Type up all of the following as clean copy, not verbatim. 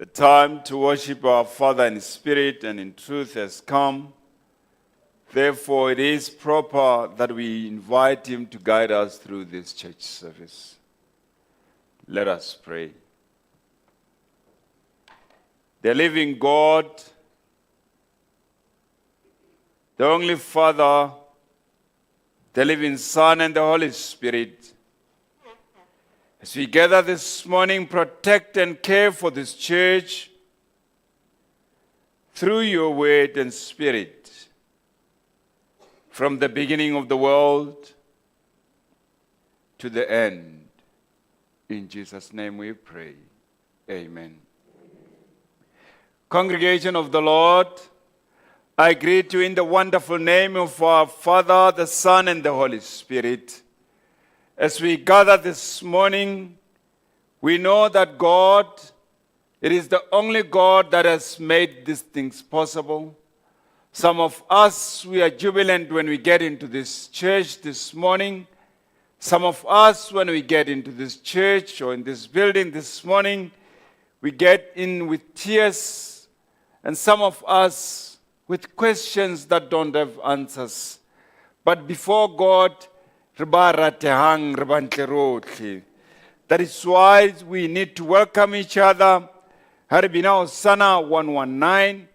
The time to worship our Father in spirit and in truth has come. Therefore, it is proper that we invite him to guide us through this church service. Let us pray. The living God, the only Father, the living Son, and the Holy Spirit, as we gather this morning, protect and care for this church through your word and spirit. From the beginning of the world to the end. In Jesus' name we pray. Amen. Congregation of the Lord, I greet you in the wonderful name of our Father, the Son, and the Holy Spirit. As we gather this morning, we know that God, it is the only God that has made these things possible. Some of us, we are jubilant when we get into this church this morning. Some of us, when we get into this church or in this building this morning, we get in with tears. And some of us with questions that don't have answers. But before God, that is why we need to welcome each other. Haribina Hosanna 119.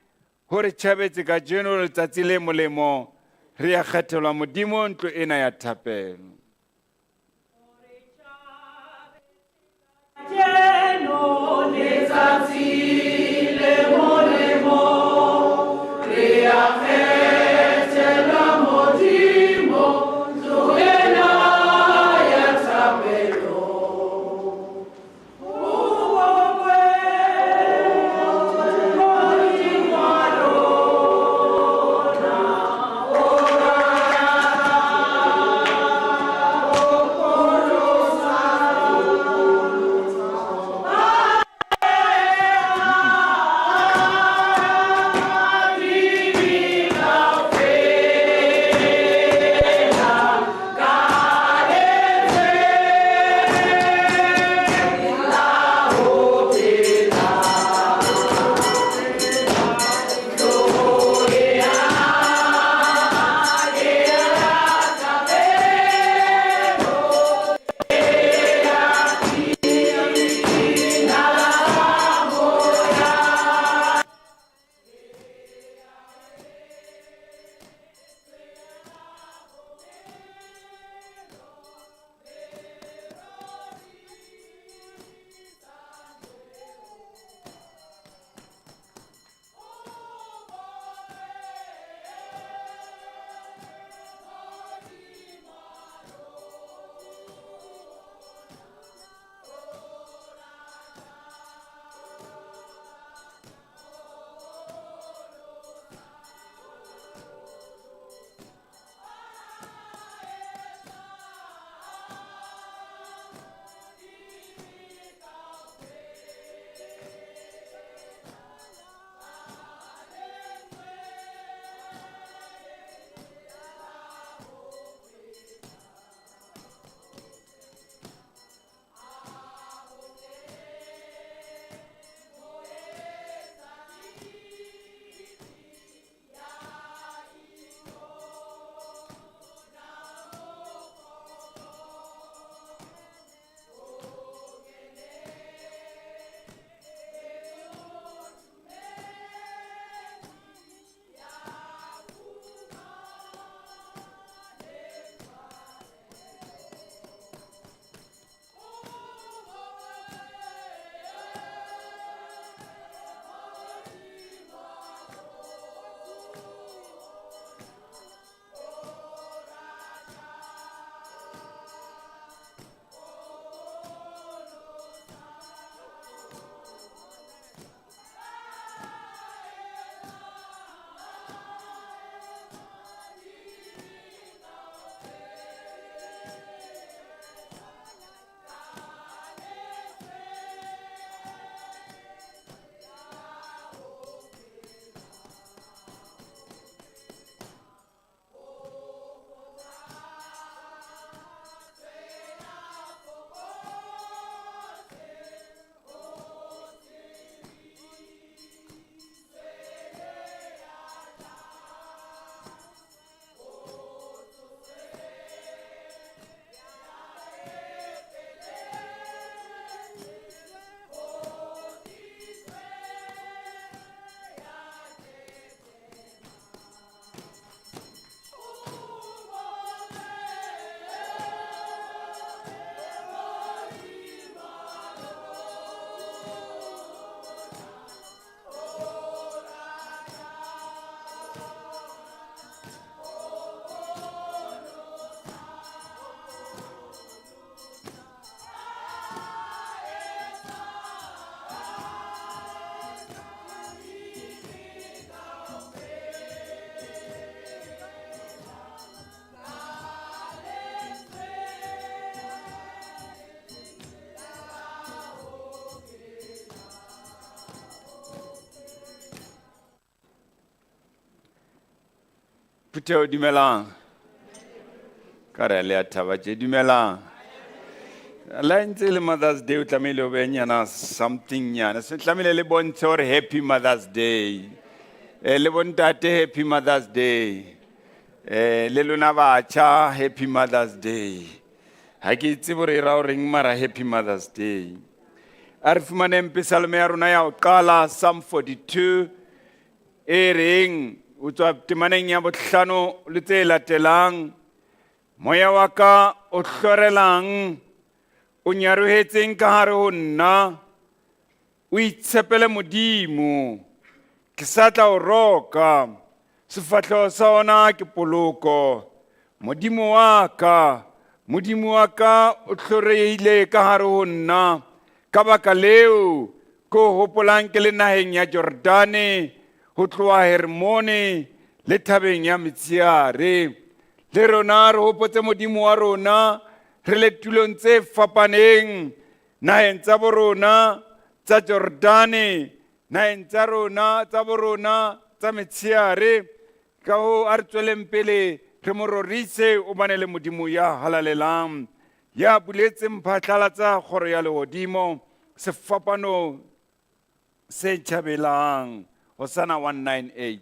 Hore chabetse ka general tatsile molemo. Ria khathelwa modimo ntlo ena ya thapelo. Phuteo dumelang. Ka re le a thaba tje dumelang. La ntse le Mother's Day o tlamehile o be nyana something nyana. Se tlamehile le bontshe hore Happy Mother's Day. Le bontate Happy Mother's Day. Le lona batjha Happy Mother's Day. Ha ke itse hore e ra o reng mara Happy Mother's Day. A re fumaneng psalm ya rona ya ho qala Psalm 42 e reng o tswa temaneng ya bohlano le tse latelang. Moya wa ka o hlorelang o nyarohetseng ka hare ho nna o itshepele Modimo ke sa tla o roka sefahlego sa ona ke poloko Modimo wa ka o hlorehile ka hare ho nna ka baka leo ko hopolang ke le naheng ya Jordane ho tloha Hermone le thabeng ya Metsiare le rona re hopotse Modimo wa rona re le tulong tse fapaneng naheng tsa borona tsa Jordane naheng tsa rona tsa borona tsa Metsiare ka ho a re tsweleng pele re mo rorise o bane le Modimo ya halalelang ya buletseng phatlalatsa kgoro ya lehodimo sefapano se tjhabelang Hosanna 198.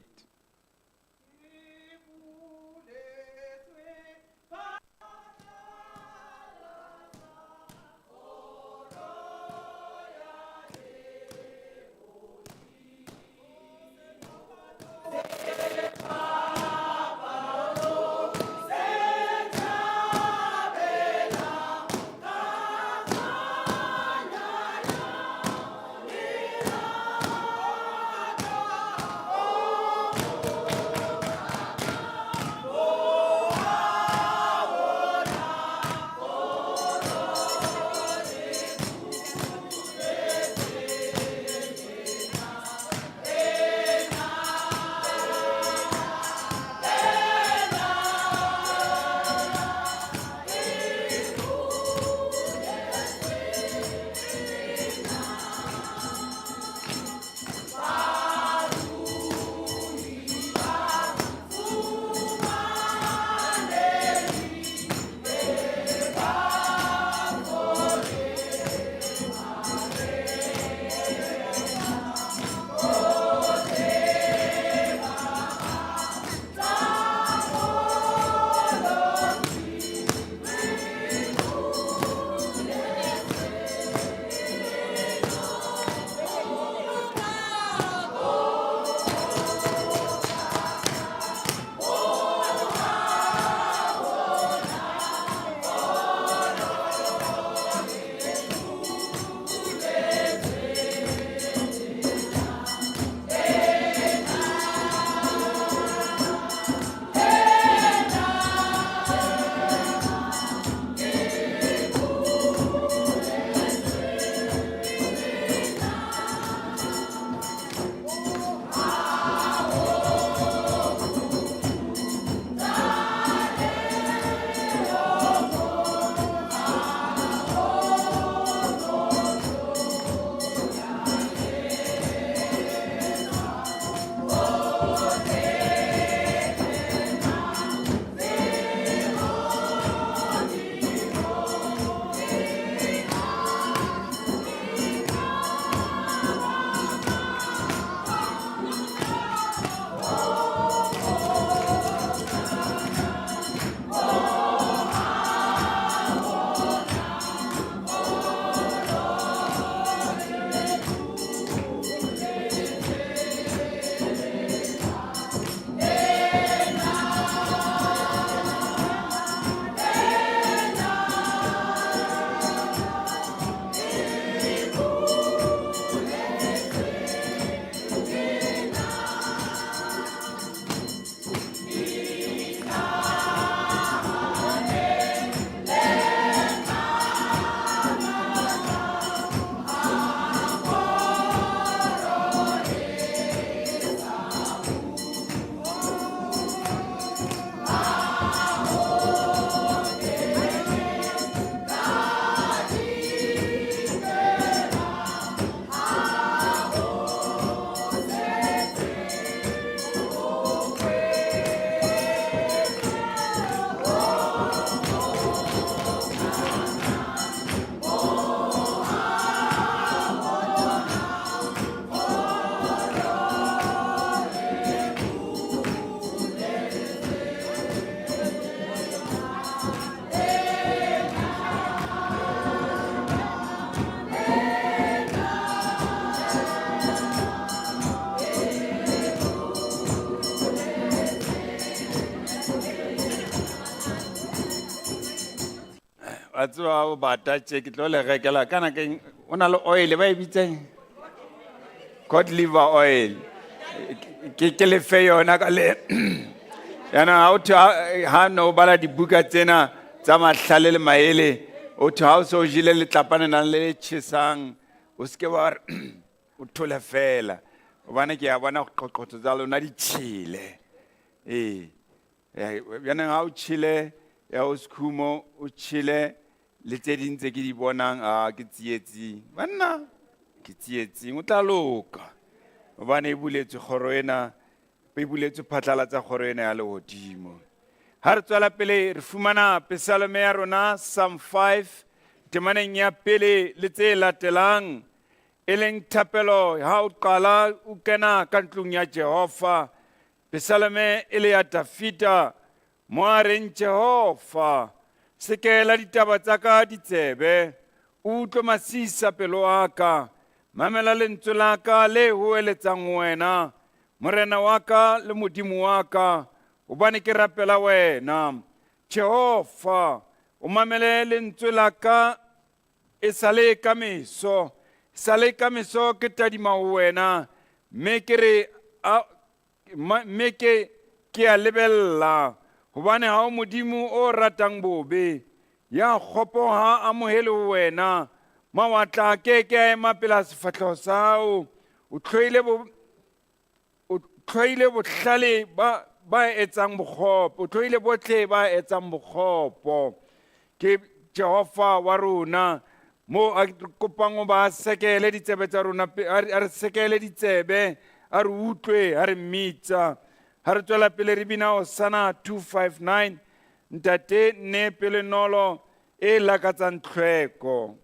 a tseba o batatše ke tlo le rekela kana ke o na le oil ba e bitseng cod liver oil ke le fe yona ka le yana ha no bala dibuka tsena tsa mahlale le maele o thwa o so jile le tlapane na le tšhesang o ske wa o thola fela o bana ke ya bona qoqotso tsa lona di tšhile yana ha o tšhile ya o skhumo o tšhile le tse dintse ke di bonang ke tsietsi banna ke tsietsi o tla loka o bana e buletse kgoro ena e buletse phatlalatsa kgoro ena ya lehodimo ha re tswela pele re fumana pesalome ya rona Psalm 5 temaneng ya pele le tse latelang e leng thapelo ha o qala o kena ka ntlong ya Jehova pesalome e le ya Dafita mo a reng Jehova sekela ditaba tsa ka ditsebe o utlwe masisa pelo a ka mamela lentswe la ka le hoeletsang wena morena wa ka le modimo wa ka hobane ke rapela wena Jehova o mamele lentswe la ka e sale ka meso ke tadima ho wena mme ke a lebella hobane ha o modimo o ratang bobe ya kgopo ha amohele ho wena mawatla ke a ema pela sefatlho sa hao o tlhoile bohlale ba etsang bokgopo o tlhoile botle ba etsang bokgopo ke Jehova wa rona mo a kopang o ba sekele ditsebe tsa rona a re sekele ditsebe a re utlwe a re mmitsa ha re tswela pele re bina Hosanna 259 ntate ne pele nolo e lakatsang tlhweko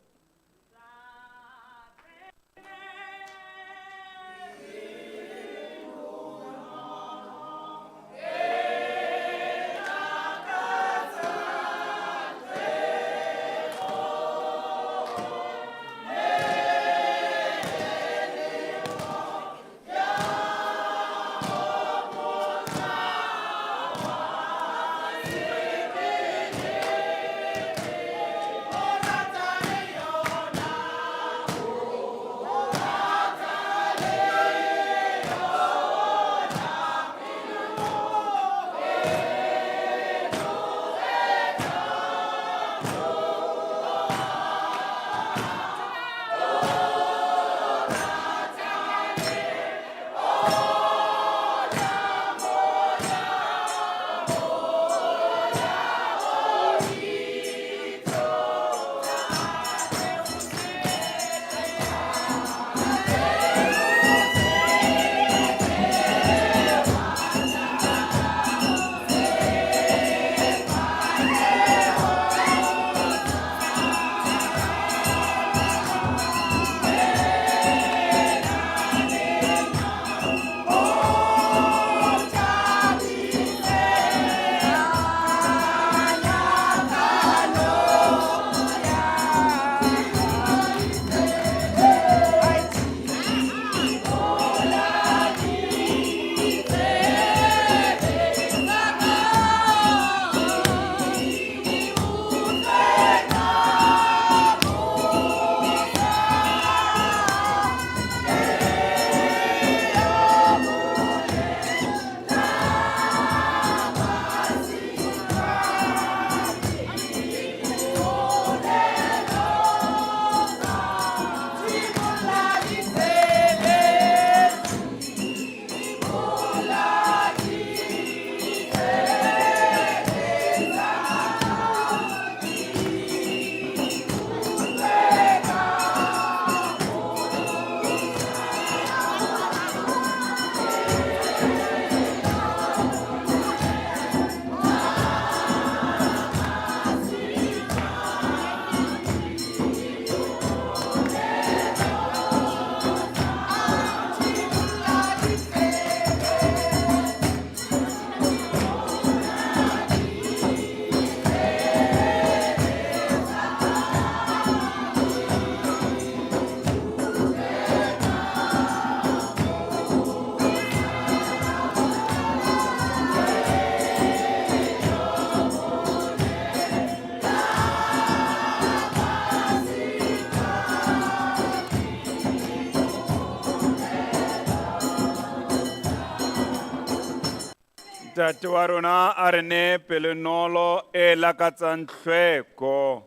Ntate wa rona a re ne pelenolo e lakatsang hlweko.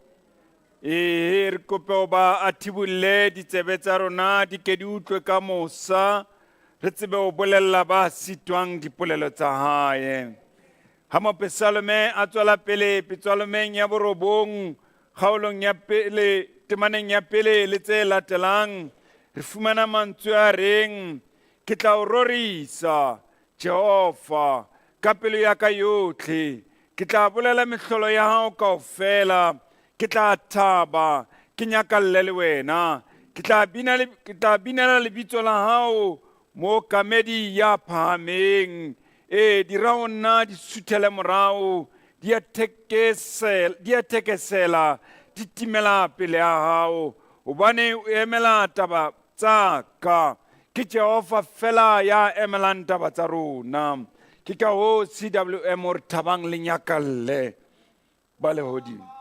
Re kope ho ba a thibulle ditsebe tsa rona di ke di utlwe ka mosa, re tsebe ho bolella ba sitwang dipolelo tsa hae. Ha Mopesalome a tswela pele Petsalomeng ya borobong, kgaolong ya pele, temaneng ya pele le tse latelang, re fumana mantswe a reng, ke tla o rorisa Jehova ka pelo ya ka yotlhe, ke tla bolela mehlolo ya hao kaofela, ke tla thaba ke nyakalle le wena, ke tla binela lebitso la hao mo kamedi ya phahameng. Di ra ho nna di suthele morao, di a thekesela, di timela pele ya hao, hobane o emela taba tsa ka. Ke Jehova fela ya emelang taba tsa rona. Ke ka ho CWM o re thabang le nyakalle ba lehodimo.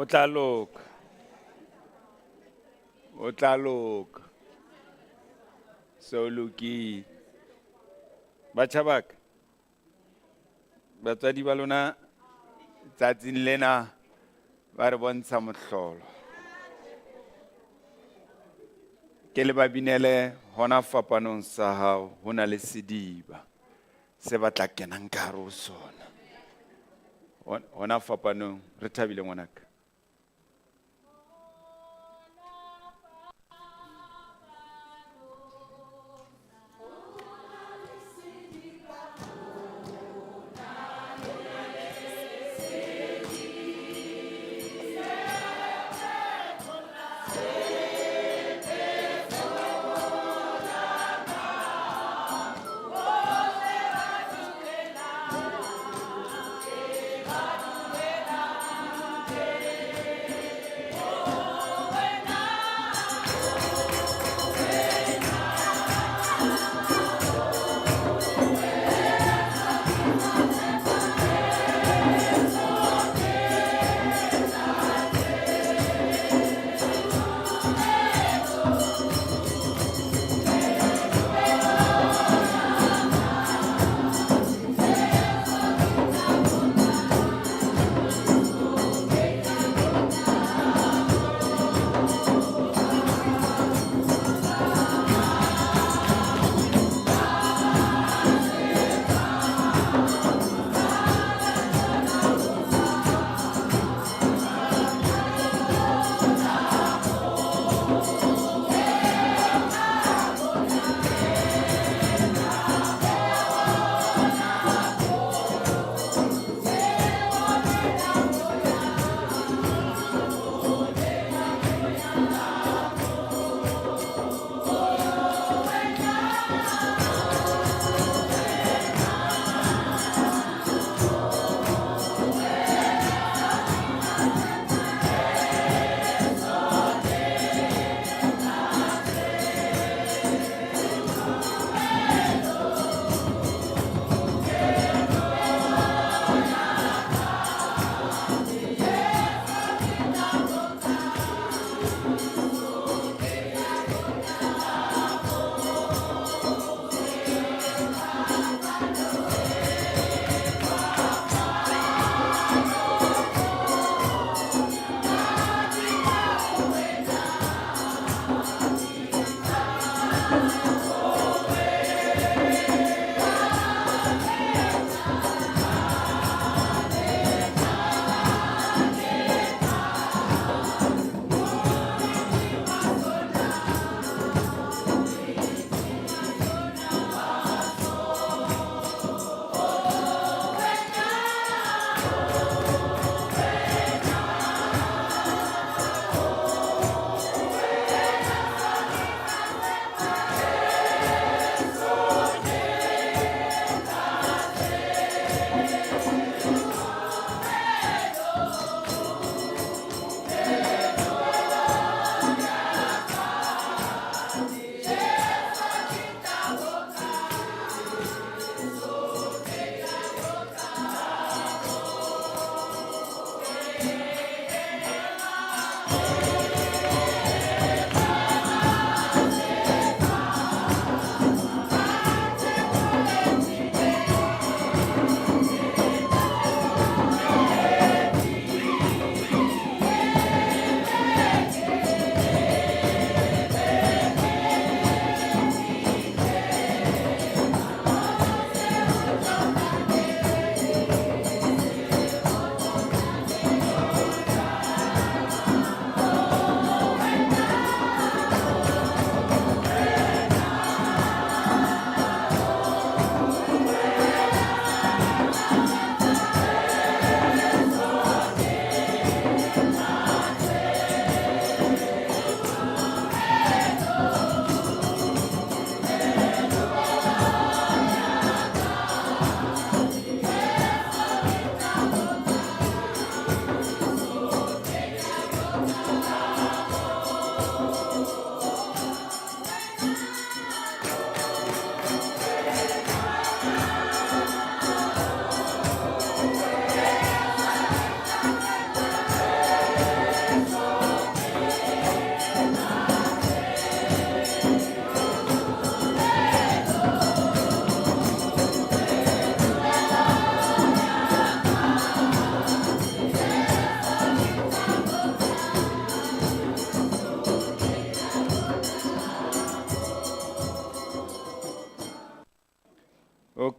O tla loka. O tla loka. So lokile. Batjha ba ka, batswadi ba lona tsatsing lena ba re bontsha mohlolo. Ke le ba binele hona fapanong sa hao ho na le sediba se batla kenang ka hare ho sona. Hona fapanong re thabile ngwanaka.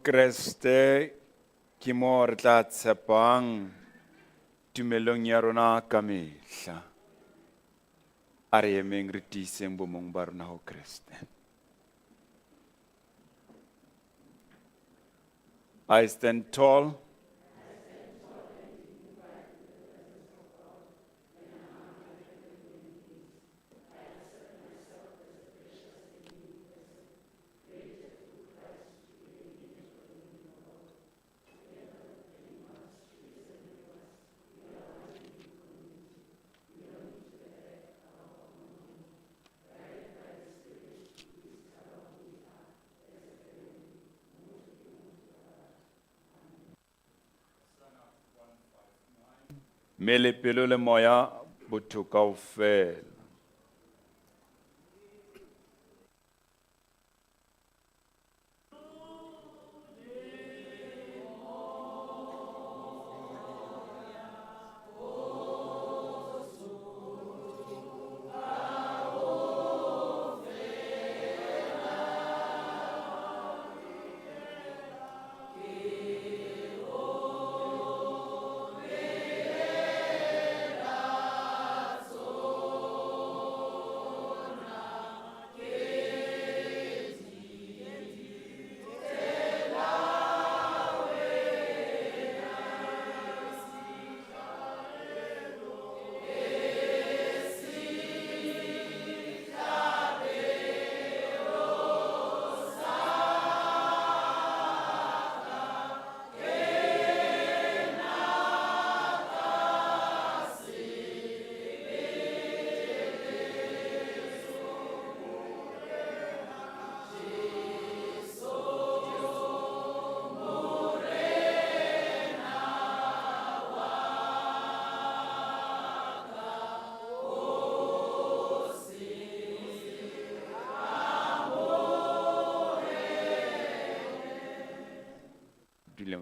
bokreste ke mo re tla tshepang tumelong ya rona ka mehla. A re emeng re tiiseng bomong ba rona ho Kreste. I stand tall mele pelo le moya botho kaofela.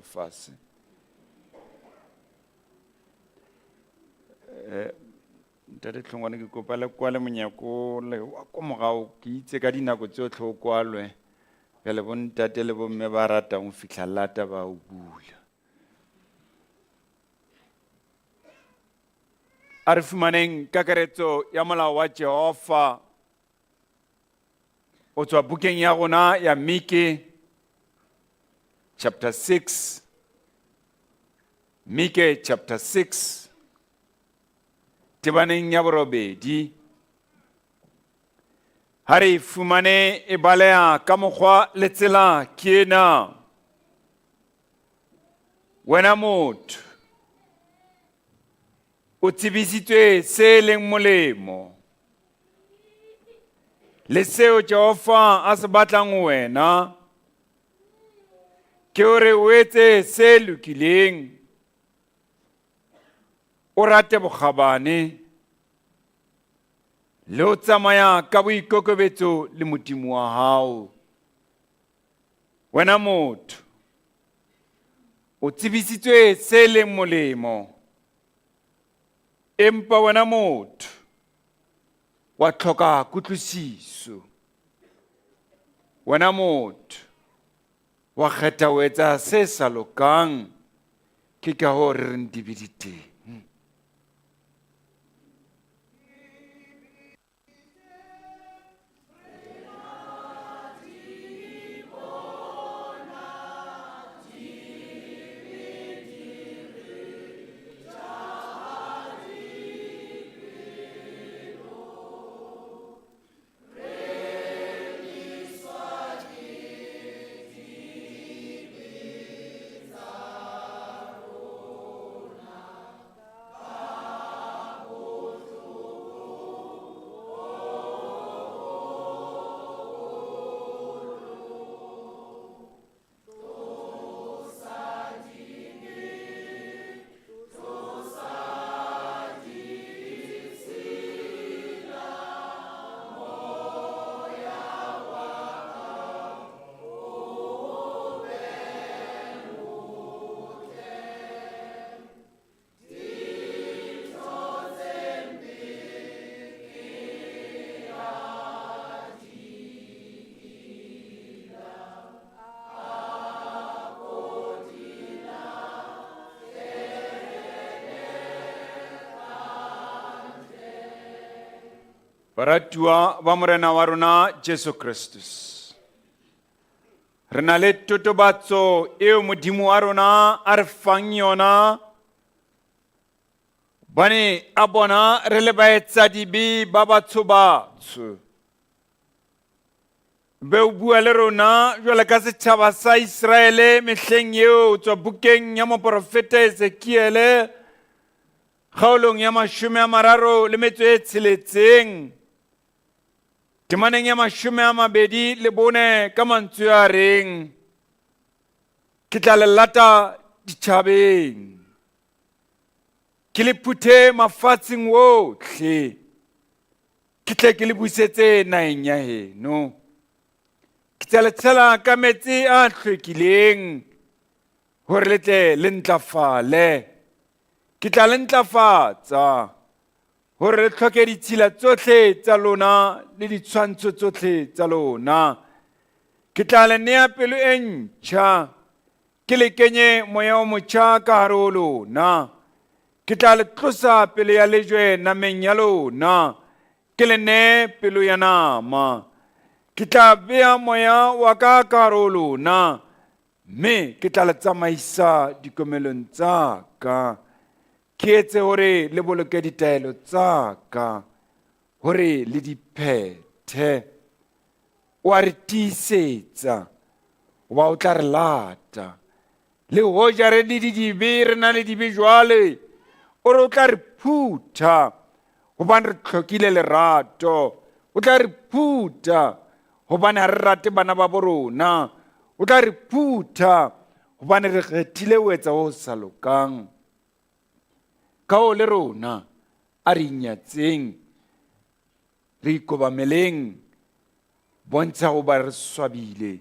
Mfase. Ntate Tlhongwane ke kopa le kwale monyako le wa ko morao ke itse ka dinako tsotlhe o kwalwe ya le bontate le bomme ba ratang ho fihla lata ba o bula. A re fumaneng kakaretso ya molao wa Jehova o tswa bukeng ya rona ya Mike chapter 6, Mike chapter 6, tebaneng ya borobedi. Ha re fumane e baleha ka mokgwa le tsela ke ena. Wena motho, o tsebisitswe se leng molemo, le seo Jehova a se batlang ho wena, ke hore o etse se lokileng, o rate bokgabane, le ho tsamaya ka boikokobetso le Modimo wa hao. Wena motho, o tsebisitswe se leng molemo, empa wena motho, wa tlhoka kutlwisiso. Wena motho, wa kgetha ho etsa se sa lokang, ke ka hoo re reng dibidi teng. Baratuwa ba morena wa rona Jesu Christus. Re na le totobatso eo Modimo wa rona a re fang yona. Bane a bona re le baetsadibe ba batsho. Be o bua le rona jwale ka setjhaba sa Israele mehleng eo tswa bukeng ya moprofeta Ezekiele kgaolong ya 36 temaneng ya 24 ka mantswe a reng ke tla le lata ditjhabeng ke le phuthe mafatsheng otlhe ke tle ke le busetse naheng ya heno ke tla le tshela ka metsi a hlwekileng hore le tle le ntlafale ke tla le ntlafatsa hore le tlhoke ditshila tsotlhe tsa lona le ditshwantsho tsotlhe tsa lona ke tla le nea pelo e ntjha ke le kenye moya o motjha ka hare ho lona ke tla le tlosa pelo ya lejwe nameng ya lona ke le ne pelo ya nama ke tla beha moya wa ka hare ho lona mme ke tla le tsamaisa dikomelong tsa ka ke etse hore le boloke ditaelo tsa ka hore le di phethe o a re tiisetsa wa o tla re lata le hoja re le dibe re na le dibe jwale o re o tla re phutha hobane re tlhokile lerato o tla re phutha hobane ha re rate bana ba borona o tla re phutha hobane re kgethile ho etsa ho sa lokang ka ho le rona a re inyatseng re ikobameleng bontsha ho ba re swabile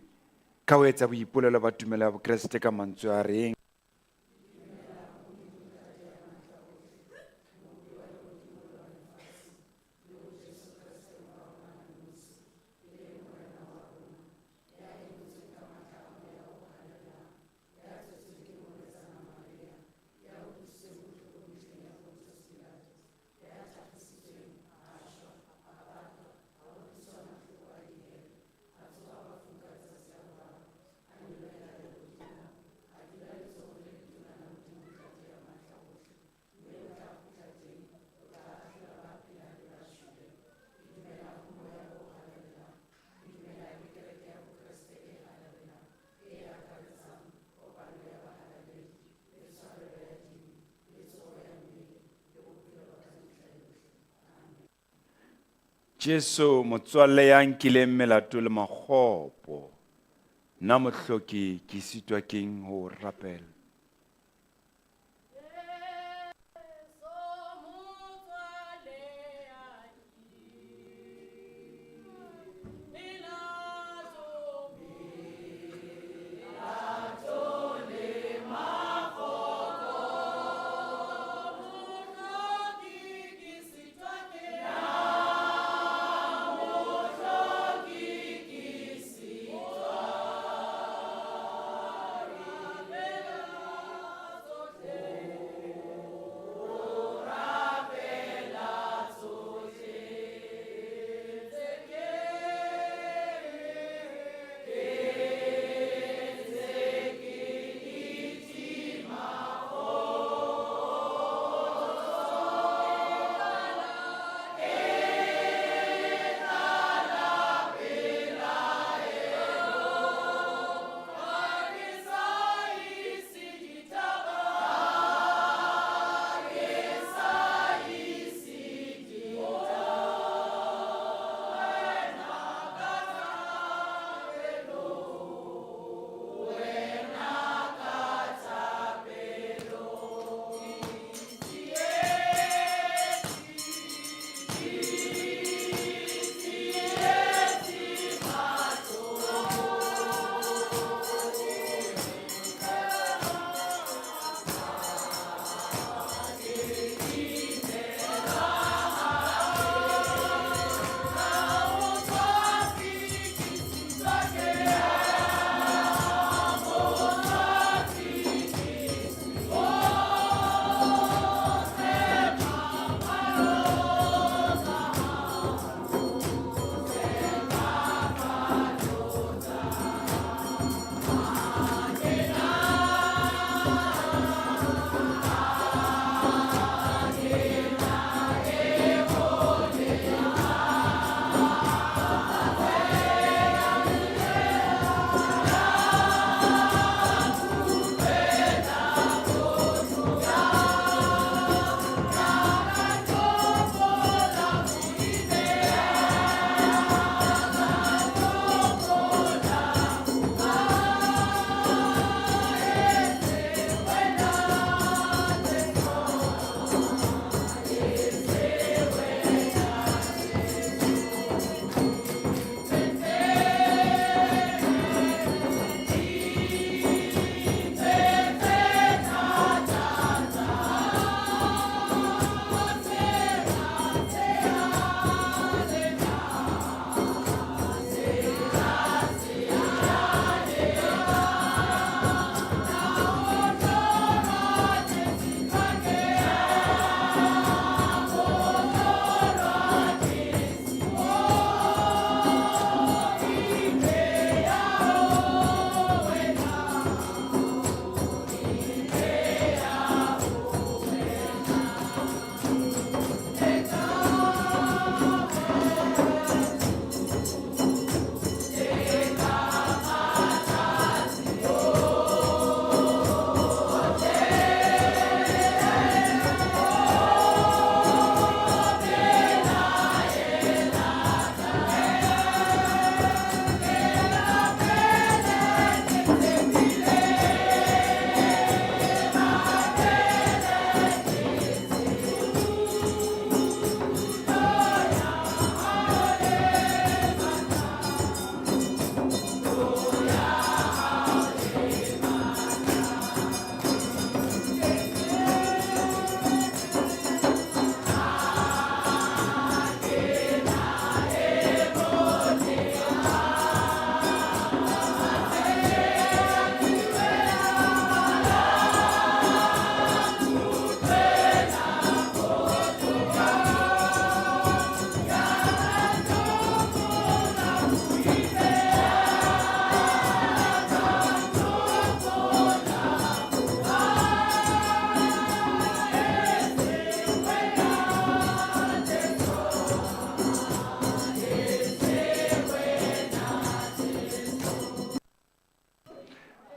ka ho etsa boipolelo ba tumelo ya bokreste ka mantswe a reng Jesu motswalle ya nkileng melato le makgopo nna mohloki ke sitwa keng ho rapela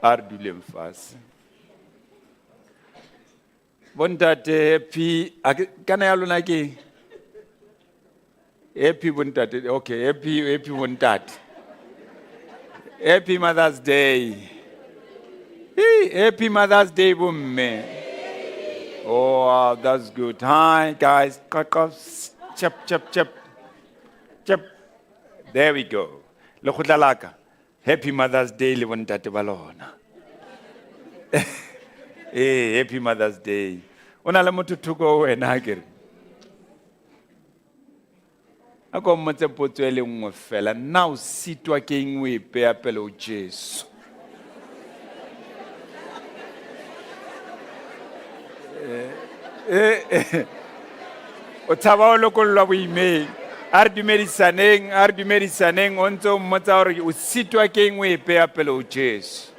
a re duleng fatshe. Bontate happy kana ya lona ke happy bontate, okay, happy bontate. Happy Mother's Day. Hey, happy Mother's Day, bomme. Oh, wow, that's good. Hi, guys. Chap, chap, chap. Chap. There we go. Lekgotla la ka. Happy Mother's Day, le bontate ba lona. Hey, happy Mother's Day. Ona le motho thoko wena ke re. A ko mmotse potso e le nngwe fela, nna o sitwa ke eng o ipeya pele o Jesu? O tshaba o lokollwa boimeng. A re dumedisaneng o ntse o mmotsa gore o sitwa ke eng o ipeya pele o Jesu?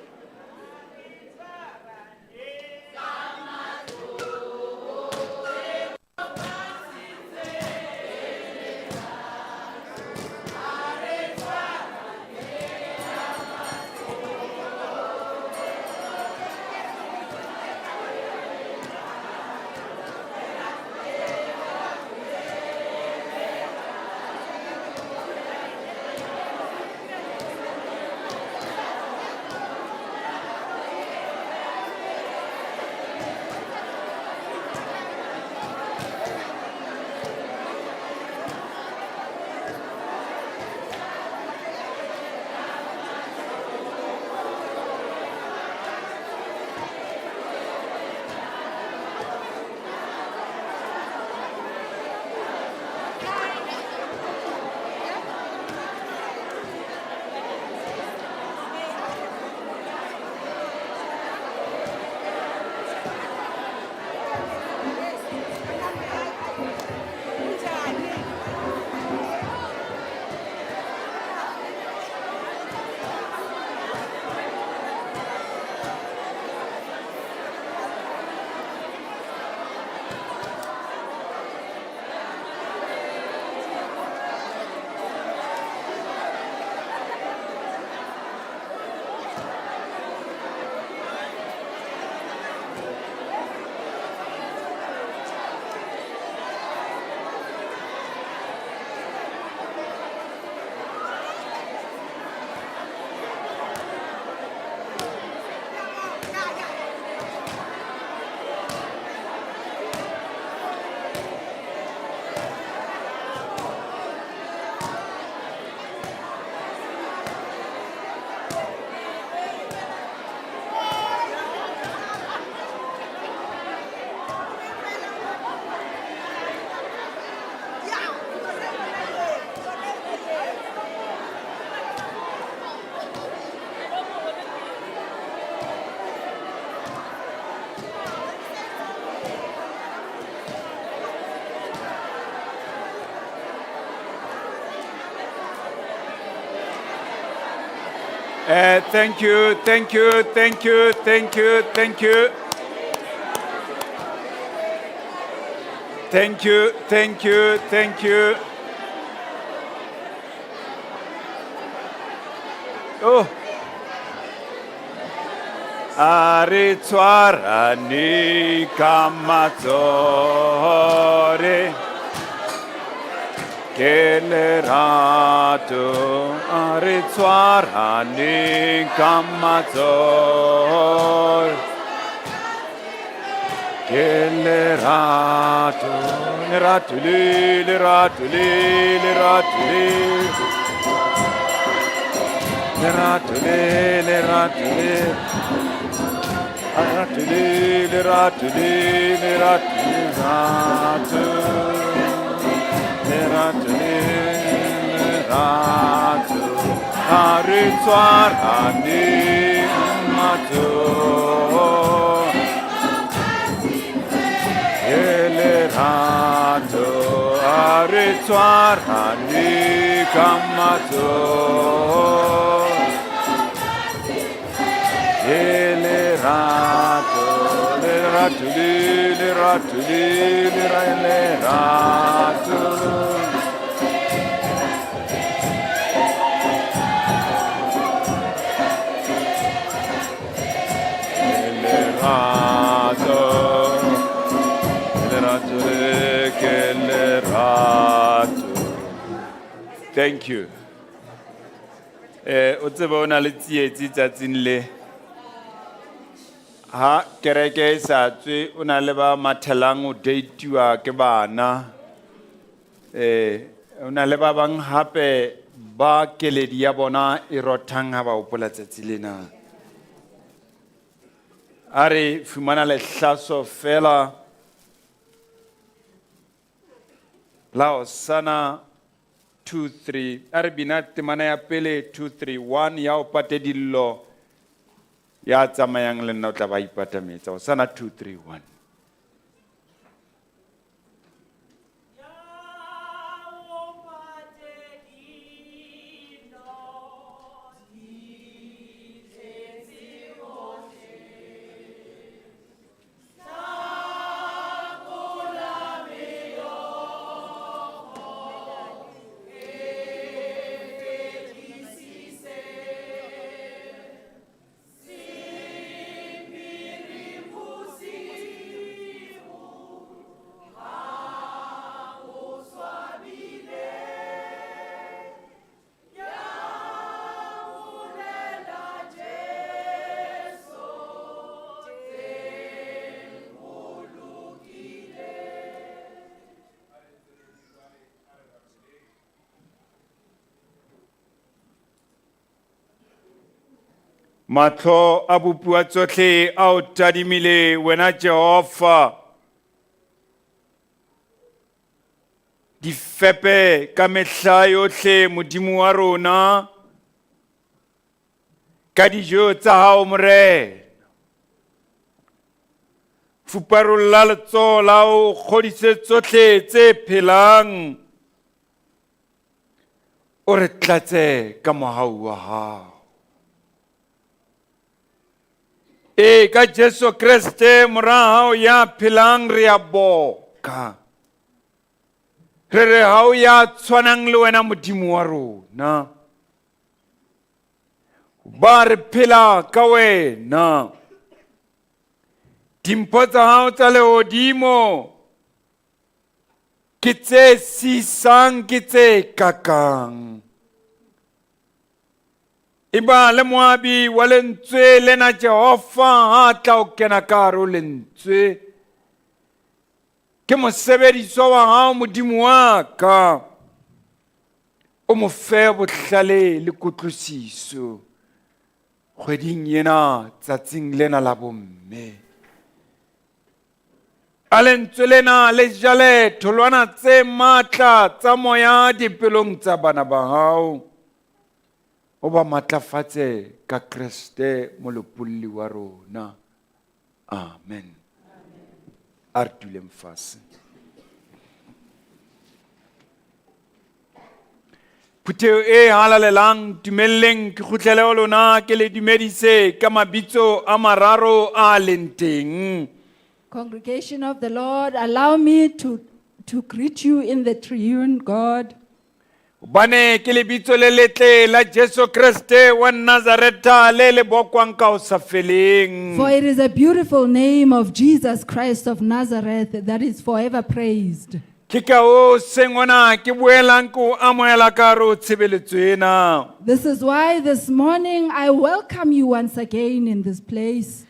Thank you. Thank you. Oh. Are tshwarane ka matsohore ke lerato, are tshwarane ka matsohore ke lerato, lerato le, lerato le, lerato le, lerato le, lerato le, lerato le, lerato le, lerato le, lerato, are tshwarane matsohore lerato, are tshwarane ka matsohore lerato, lerato le, lerato le, lerato. lerato. Thank you. O tsebe o na le tsietsi tsatsing le. Ha kereke e sa tswe o na le ba mathelang o dateiwa ke bana. O na le ba bang hape ba keledi ya bona e rothang ha ba hopola tsatsi lena. Are fumana le hlaso fela la Hosanna 2-3 are bina temana ya pele 2-3-1 ya o pate dillo ya tsamayang le nna o tla ba ipatametsa Hosanna 2-3-1. Matlo a bopua tsohle a o tadimile wena Jehova di fepe ka mehla yohle Modimo wa rona ka dijo tsa hao Morena fuparolla letsoho la ho kgodise tsohle tse phelang o re tlatse ka mohau wa hao. Ka Jesu Kriste morao ya phelang re a boka. Re hao ya tshwanang le wena Modimo wa rona. Ba re phela ka wena. Dimpho tsa hao tsa lehodimo ke tse sisang ke tse kakang. Iba le moabi wa lentswe lena Jehova ha tla o kena ka hare ho lentswe. Ke mosebediswa wa hao Modimo wa ka. O mo fe bohlale le kutlwisiso. Kgweding ena tsatsing lena la bomme. A lentswe lena le jale tholwana tse matla tsa moya dipelong tsa bana ba hao. Oba matlafatse ka Kriste molopolli wa rona. Amen. Artulem fase. Putheo e halalelang tumelleng ke kgutlele ho lona ke le dumedise ka mabitso a mararo a lenteng. Congregation of the Lord, allow me to greet you in the triune God. Bane ke lebitso le letle la Jesu Kriste wa Nazareta le le bokwang ka o sa feleng. For it is a beautiful name of Jesus Christ of Nazareth that is forever praised. Ke ka o sengwana ke boelang ko amoela ka ro tshebeletso ena. This is why this morning I welcome you once again in this place.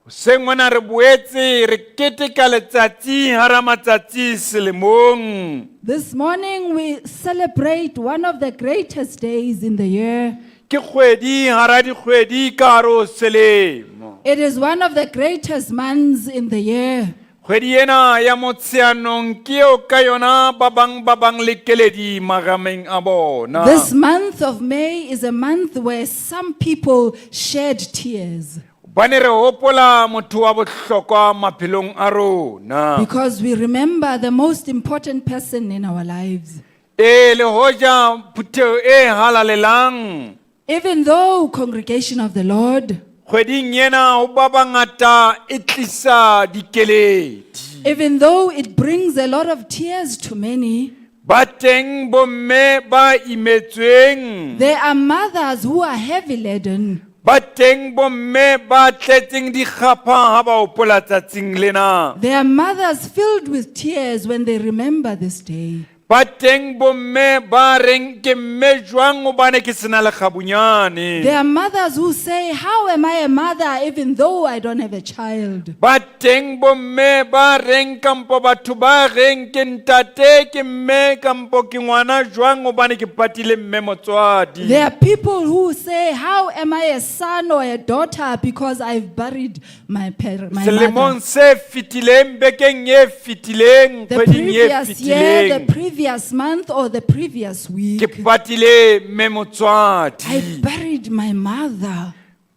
Sengwana re boetse re keteka letsatsi hara matsatsi selemong. This morning we celebrate one of the greatest days in the year. Ke kgwedi hara dikgwedi ka hare ho selemo. It is one of the greatest months in the year. Kgwedi ena ya Motsheanong ke eo ka yona ba bang le keledi magameng a bona. This month of May is a month where some people shed tears. Bane re hopola motho wa bohlokwa maphelong a rona. Because we remember the most important person in our lives. Le hoja putheo e halalelang. Even though, congregation of the Lord, Kgweding ena ho ba bangata e tlisa dikeledi. even though it brings a lot of tears to many, Ba teng bomme ba imetsweng. there are mothers who are heavy laden. Ba teng bomme ba tletseng dikgapha ha ba hopola tsatsing lena. There are mothers filled with tears when they remember this day. Ba teng bomme ba reng ke mme jwang hobane ke sena lekgabunyane. There are mothers who say, how am I a mother even though I don't have a child? Ba teng bomme ba reng kampo batho ba reng ke ntate ke mme kampo ke ngwana jwang hobane ke patile mme motswadi. There are people who say, how am I a son or a daughter because I've buried my Selemong mother? se fitileng bekeng e fitileng The kgweding e previous year, the fitileng previous month, or the previous week, ke patile mme motswadi. I buried my mother.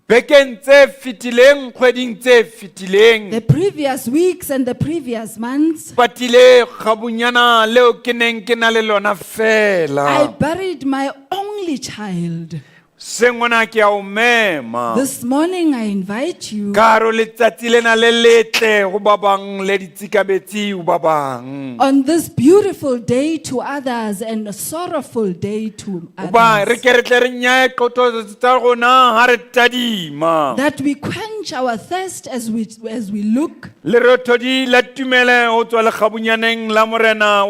Bekeng tse fitileng kgweding tse fitileng The previous weeks and the previous months, patile kgabunyana leo ke neng ke na le lona I fela. buried my only child. Sengwana ke a o mema This morning I invite you ka haro letsatsi lena le letle go ba bang le ditsikabetsi ho ba bang. on this beautiful day to others and a sorrowful day to Hoba re others, ke re tle re nyaye qoto tsa rona ha re tadima. that we quench our thirst as we look Le rothodi la tumele ho tswa lekgabunyaneng la morena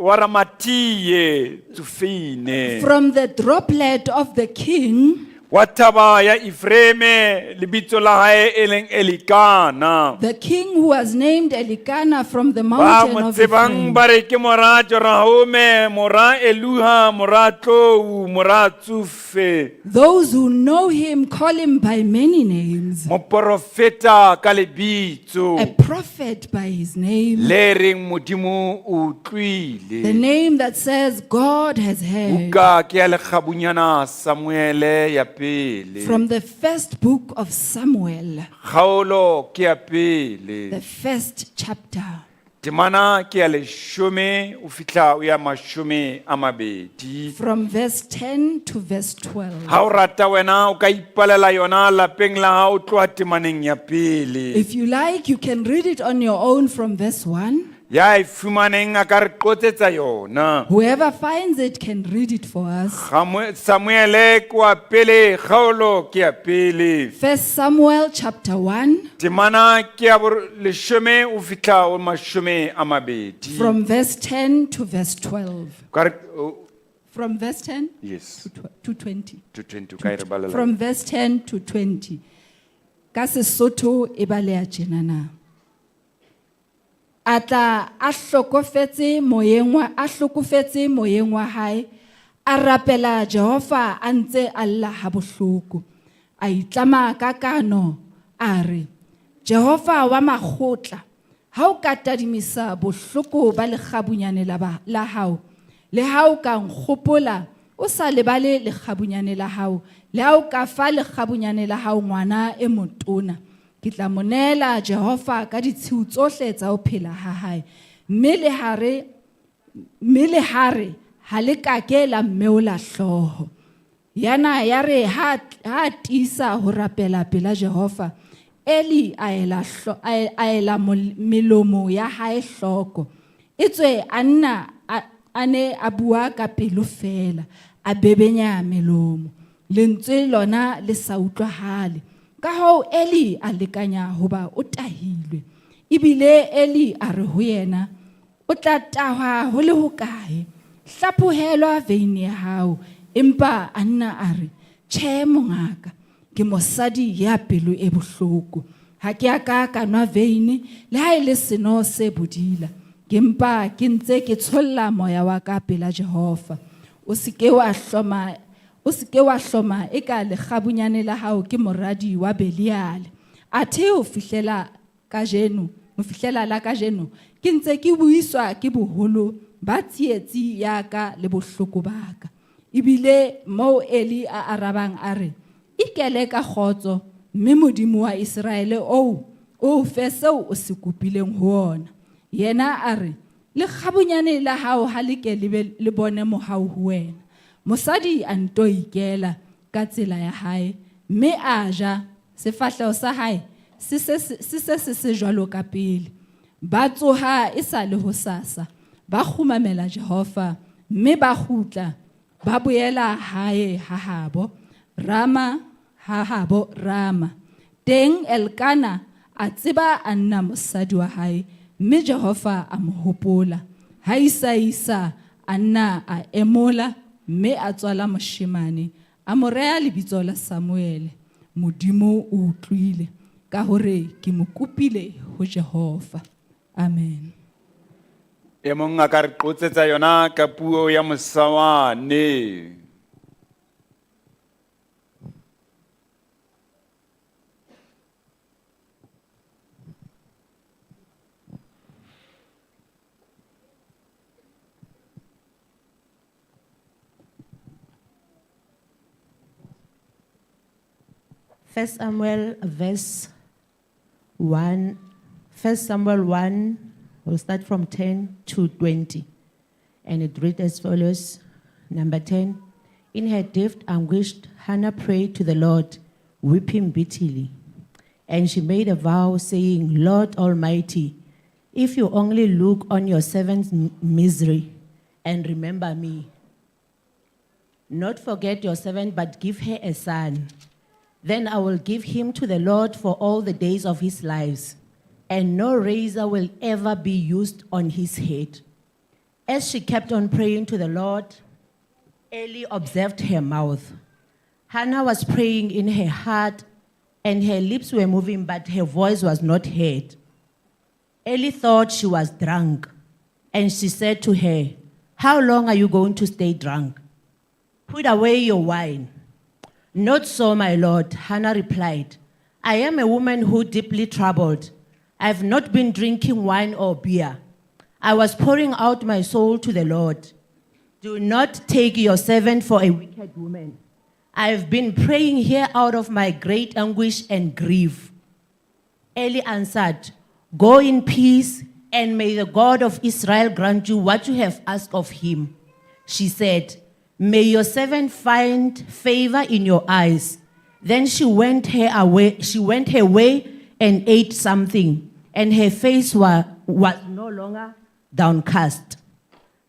wa Ramatiye Tsufine. from the droplet of the king, Wa thaba ya Efreme lebitso la hae e leng Elikana. the king who was named Elikana from the Ba mountain mo of tsebang Ephraim. ba re ke mora Jorahome, mora Eluha, mora Tlou, mora Tsufe. Those who know him call him by many names. Moprofeta ka A lebitso prophet by his name. le reng Modimo o The tlwile. name that says God has heard. Buka ke ya lekgabunyana Samuele ya pele. From the first book of Samuel, Kgaolo ke ya pele. the first chapter. Temana ke ya leshome o fihla o ya mashome a mabedi. From verse 10 to verse 12. Ha o rata wena o ka ipalela yona lapeng la hao tloha temaneng ya pele. If you like, you can read it on your own from verse 1. Ya e fumaneng a ka re qotetsa yona. Whoever finds it can read it for us. Samuele ke wa pele, kgaolo ke ya pele. First Samuel chapter 1, Temana ke ya leshome o fihla o mashome a mabedi. from verse 10 to verse 12. Ka re- From verse 10 Yes, to 20. to 20 ka e re balela. From verse 10 to 20. Ka Sesotho e balea tjenana. Atla a hlokofetse moyeng wa hae, a rapela Jehova a ntse a lla ha bohloko. A itlama ka kano, a re, Jehova wa makgotla, ha o ka tadimisa bohloko ba lekgabunyane la hao, le ha o ka nkgopola, o sa lebale lekgabunyane la hao, le ha o ka fa lekgabunyane la hao ngwana e motona, ke tla monela Jehova ka ditshiu tsohle tsa ho phela ha hae, mme le hare ha le ka ke la mmeola hlooho. Yana ya re ha tisa ho rapela pela Jehova, Eli a ela melomo ya hae hloko, etswe a ne a bua ka pelo fela, a bebenya melomo, lentswe lona le sa utlwahale. Ka hoo Eli a lekanya hoba o tahilwe, ebile Eli a re ho yena, o tla tahwa ho le hokae, hlaphohelwa veine ya hao. Empa Anna a re, tjhe mongaka, ke mosadi ya pelo e bohloko, ha ke aka ka nwa veine le ha e le seno se bodila, ke mpa ke ntse ke tsholla moya wa ka pela Jehova. O se ke wa hloma eka lekgabunyane la hao ke moradi wa Beliale. Athe o fihlela la kajeno ke ntse ke buiswa ke boholo ba tsietsi ya ka le bohloko ba ka. Ebile moo Eli a arabang a re, ikele ka kgotso, mme Modimo wa Israele o fe seo o se kopileng ho ona. Yena a re, lekgabunyane la hao ha le ke le bone mohau ho wena. Mosadi a nto ikela ka tsela ya hae, mme a ja, sefahleho sa hae se jwalo ka pele. Ba tsoha e sa le hosasa, ba kgumamela Jehova, mme ba kgutla, ba boela hae ha habo. Rama ha habo Rama. Teng Elkana a tseba a nna mosadi wa hae, mme Jehova a mo hopola. Ha Isa a nna a emola, mme a tswala moshemane, a mo rea lebitso la Samuele. Modimo o utlwile, ka hore ke mo kopile ho Jehova. Amen. E mong a ka re qotsetsa yona ka puo ya Mosawane. First Samuel 1, we'll start from 10 to 20. And it reads as follows. Number 10, in her deep anguish, Hannah prayed to the Lord, weeping bitterly. And she made a vow, saying, Lord Almighty, if you only look on your servant's misery and remember me, not forget your servant, but give her a son. Then I will give him to the Lord for all the days of his lives, and no razor will ever be used on his head. As she kept on praying to the Lord, Eli observed her mouth. Hannah was praying in her heart, and her lips were moving, but her voice was not heard. Eli thought she was drunk, and she said to her, how long are you going to stay drunk? Put away your wine. Not so, my Lord, Hannah replied. I am a woman who deeply troubled. I have not been drinking wine or beer. I was pouring out my soul to the Lord. Do not take your servant for a wicked woman. I have been praying here out of my great anguish and grief. Eli answered, go in peace, and may the God of Israel grant you what you have asked of him. She said, may your servant find favor in your eyes. Then she went her way and ate something, and her face was no longer downcast.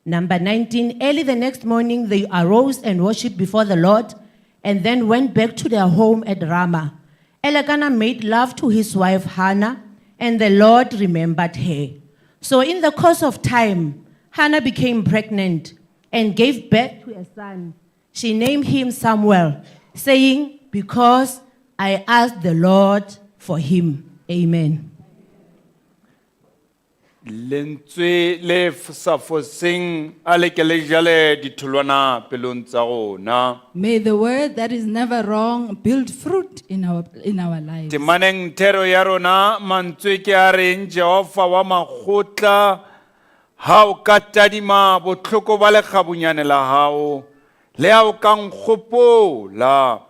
Number 19, early the next morning they arose and worshipped before the Lord, and then went back to their home at Ramah. Elkanah made love to his wife Hannah, and the Lord remembered her. So in the course of time, Hannah became pregnant and gave birth to a son. She named him Samuel, saying, because I asked the Lord for him. Amen. Lentswe le sa foseng a le ke le jale ditholwana pelong tsa rona. May the word that is never wrong build fruit in our lives. Temaneng thero ya rona mantswe ke a reng Jehova wa makgotla ha o ka tadima botlhoko ba lekgabunyane la hao le ha o ka nkgopola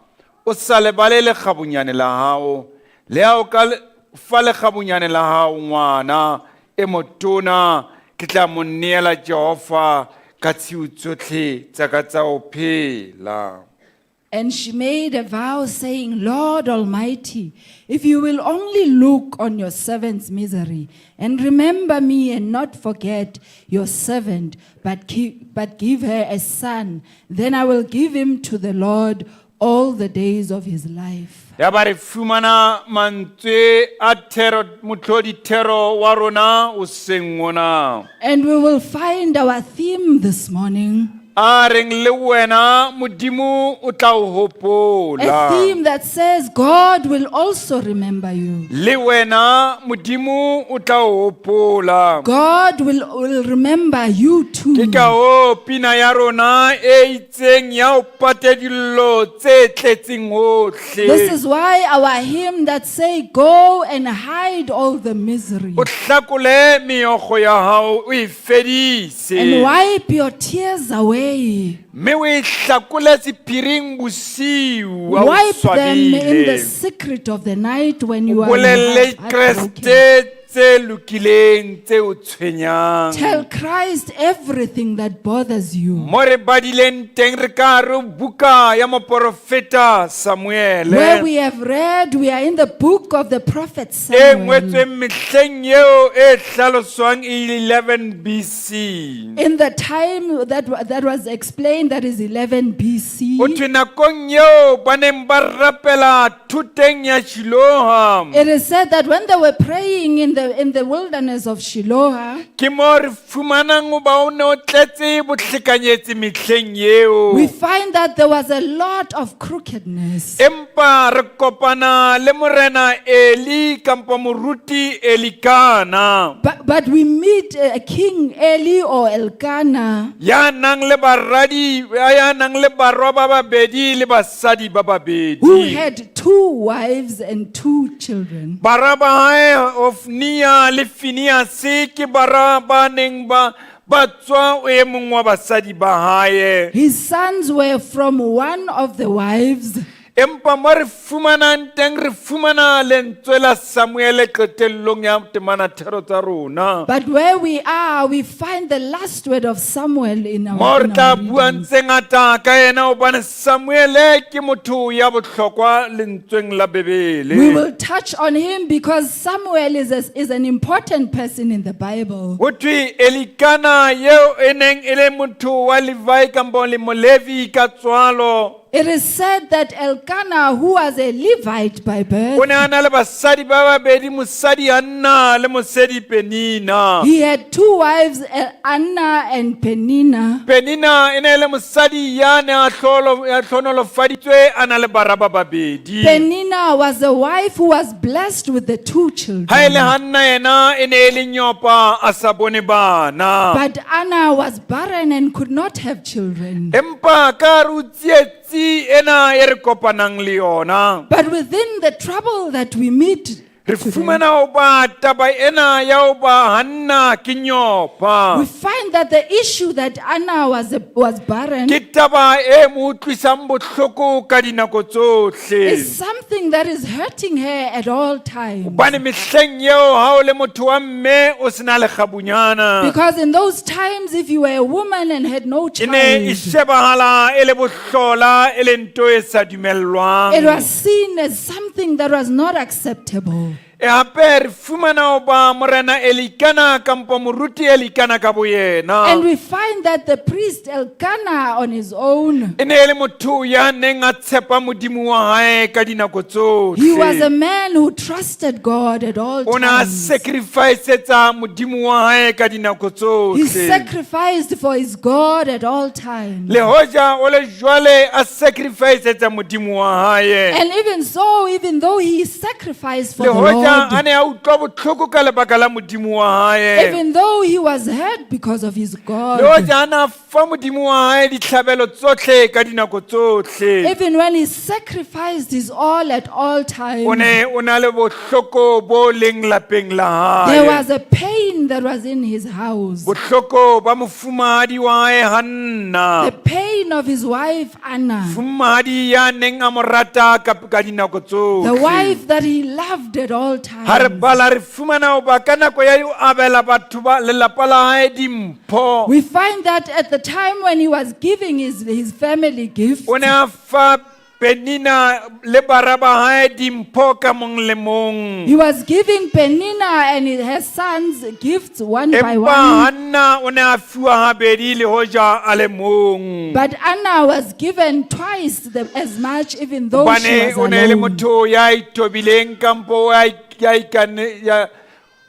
o sa lebale lekgabunyane la hao le ha o ka fa lekgabunyane la hao ngwana e motona ke tla mo neela Jehova ka tshiu tsotlhe tsa ka tsa o phela. And she made a vow saying, Lord Almighty, if you will only look on your servant's misery and remember me and not forget your servant, but give her a son, then I will give him to the Lord all the days of his life. Ya ba re fumana mantswe a thero motlhodi thero wa rona o seng mona. And we will find our theme this morning. A reng le wena modimo o tla o hopola. A theme that says God will also remember you. Le wena modimo o tla o hopola. God will remember you too. Ke ka o pina ya rona e itseng ya o pate dillo tse tletseng hohle. This is why our hymn that say go and hide all the misery O hlakole meogo ya hao o e fedise. and wipe your tears away. Me o e hlakole sephiring bosiu a o Wipe them in the swabile. secret of the night when you are Bolele heartbroken. creste tse lokileng tse o tshwenyang. Tell Christ everything that bothers you. Mo re badileng teng re ka re buka ya moprofeta Samuel. Where we have read, we are in the book of the prophet E Samuel. ngwetswe mehleng eo e hlaloswang 11 BC. In the time that was explained, that is 11 BC. O thwe nakong eo ba neng ba rapela thoteng ya Shiloh. It is said that when they were praying in the wilderness of Shiloh, Ke mo re fumanang o ba o ne o tletse botlhekanyetsi mehleng eo. we find that there was a lot of crookedness. Empa re kopana le morena Eli kampo moruti Elikana. But we meet King Eli or Elkanah, Ya nang le baradi, ya nang le barwa ba babedi le basadi ba babedi. who had 2 wives and 2 children. Barabae of Nia le Phineas ke baraba neng ba tswa e mong wa basadi ba hae. His sons were from one of the wives, Empa mo re fumanang teng re fumana lentswe la Samuel qetellong ya temana thero tsa rona. but where we are, we find the last word of Samuel in Mo our, re in tla our buang readings. tse ngata ka yena hobane Samuel ke motho ya bohlokwa lentsweng la We Bebele. will touch on him because Samuel is an important person in the Bible. Ho thwe Elikana yeo e neng e le motho wa Levi kampo le Molevi ka tswalo. It is said that Elkanah, who was a Levite by O birth, ne a na le basadi ba babedi, mosadi Anna le mosadi Penina. he had 2 wives, Anna and Penina. Penina e ne le mosadi ya ne a hlonolofaditswe a na le bara ba babedi. Penina was a wife who was blessed with the 2 children. Ha e le Hanna yena e ne e le nyopa a sa bone bana. But Anna was barren and could not have children. Empa ka re o tsietsi ena e re kopanang le yona. But within the trouble that we meet, Re fumana ho ba taba ena ya ho ba Hanna ke we nyopa. find that the issue that Anna was barren Ke taba e mo utlwisang bohloko ka dinako tsohle. is something that is hurting her at all times. Hobane mehleng eo ha o le motho wa mme o sena le kgabunyana. Because in those times, if you were a woman and had no E ne e child, shebahala e le bohlola e le nto e sa dumellwang. it was seen as something that was not acceptable. E hape re fumana ho ba morena Elikana kampo moruti Elikana ka And boyena. we find that the priest Elkanah on his own, E ne e le motho ya neng a tshepa modimo wa hae ka dinako he was a tsohle. man who trusted God at all O ne a times. sacrifice-etsa modimo wa hae ka dinako He tsohle. sacrificed for his God at all times. Le hoja o le jwale a sacrifice-etsa modimo wa hae. And even so, even though he sacrificed for Le the hoja Lord, a ne a utlwa botlhoko ka lebaka la modimo wa hae. even though he was hurt because of his Le God, hoja a na fa modimo wa hae ditlhabelo tsohle ka dinako tsohle. even when he sacrificed his all at all times, O ne o na le bohloko bo leng lapeng la there hae. was a pain that was in his house. Bohloko ba mofumahadi wa hae The Hanna. pain of his wife Anna, Mofumahadi ya neng a mo rata ka dinako the tsohle. wife that he loved at all Ha re times. bala re fumana ho ba ka nako ya ho abela batho ba lelapa la hae dimpho. We find that at the time when he was giving his family gifts, O ne a fa Penina le bara ba hae dimpho ka mong le mong. he was giving Penina and her sons gifts one by Empa one. Hanna o ne a fiwa habedi le hoja a le mong. But Anna was given twice as much, even though she Hobane o was ne le alone. motho ya itobileng kampo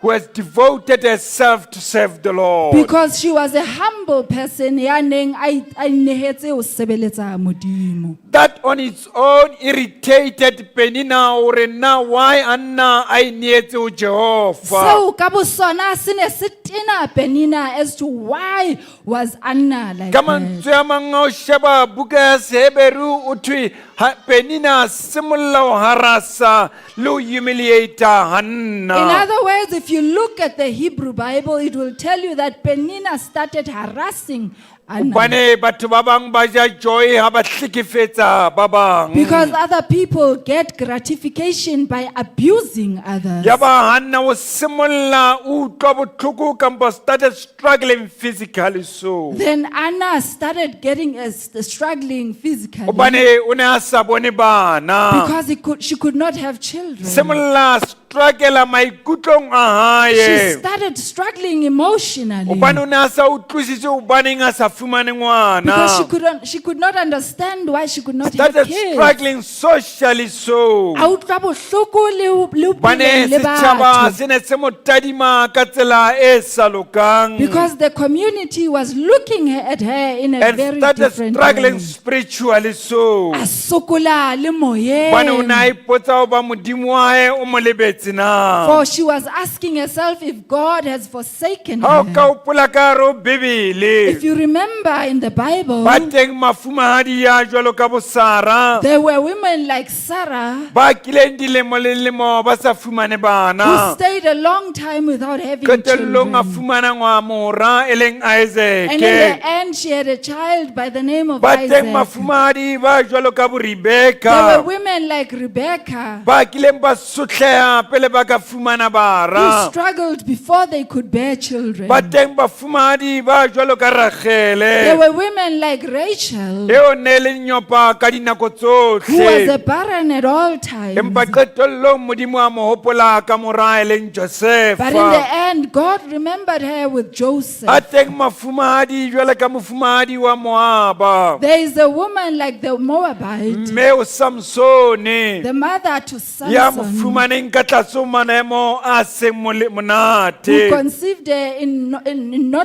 who has devoted herself to serve the Lord. Because she was a humble person, ya neng a inehetse ho sebeletsa Modimo. That on its own irritated Penina hore na why Anna a ineetse ho Jehova. So ka bosona se ne se tena Penina as to why was Anna like Ka that. mantswe a mang o sheba buka ya Seheberu o thwe Penina simolla ho harasa le ho humiliata Hanna. In other words, if you look at the Hebrew Bible, it will tell you that Penina started harassing ana. Bane batho ba bang ba ja joy ha ba hlekefetsa ba bang. Because other people get gratification by abusing others. Ya ba hanna o simolla o utlwa botlhoko kampo started struggling physically so. Then Anna started getting struggling physically Obane o ne a sa bone bana. because she could not have children. Simolla struggle maikutlong a She hae. started struggling emotionally Obane o ne a sa utlwisise hobaneng a sa fumane because ngwana. she could not understand why she could not have Started kids. struggling socially so. A utlwa bohloko le ho Bane phela le setjhaba batho. se ne se mo tadima ka tsela e sa lokang. Because the community was looking at her in a And very started different struggling way. spiritually so. A sokola le Bane o ne a moyeng. ipotsa hoba modimo wa hae o mo lebetse na. For she was asking herself if God has forsaken Ha o her. ka hopola ka hare ho Bebele, If you remember in the Bible, ba teng mafumahadi ya jwalo ka bo Sara, there were women like Sarah ba kileng dilemo le dilemo ba sa fumane who bana. stayed a long time without having Qetellong a children. fumana ngwamora e leng And in the Isaac. end, she had a child by the name of Ba teng Isaac. mafumahadi ba jwalo ka bo There were Rebecca, women like Rebecca ba kileng ba sotleha pele ba ka fumana who bara. struggled before they could bear children. Ba teng bafumahadi ba jwalo ka There Rachele, were women like Rachel eo ne le nyopa ka dinako who was a tsohle. barren at all times. Empa qetellong modimo a mo hopola ka mora e leng Josefa. But in the end, God remembered her with Joseph. A teng mafumahadi jwalo ka mofumahadi wa Moaba, There is a woman like the Moabite, mme o Samsone, the mother to ya Samson, mofumaneng ka tlase ho maemo a seng who monate. conceived her not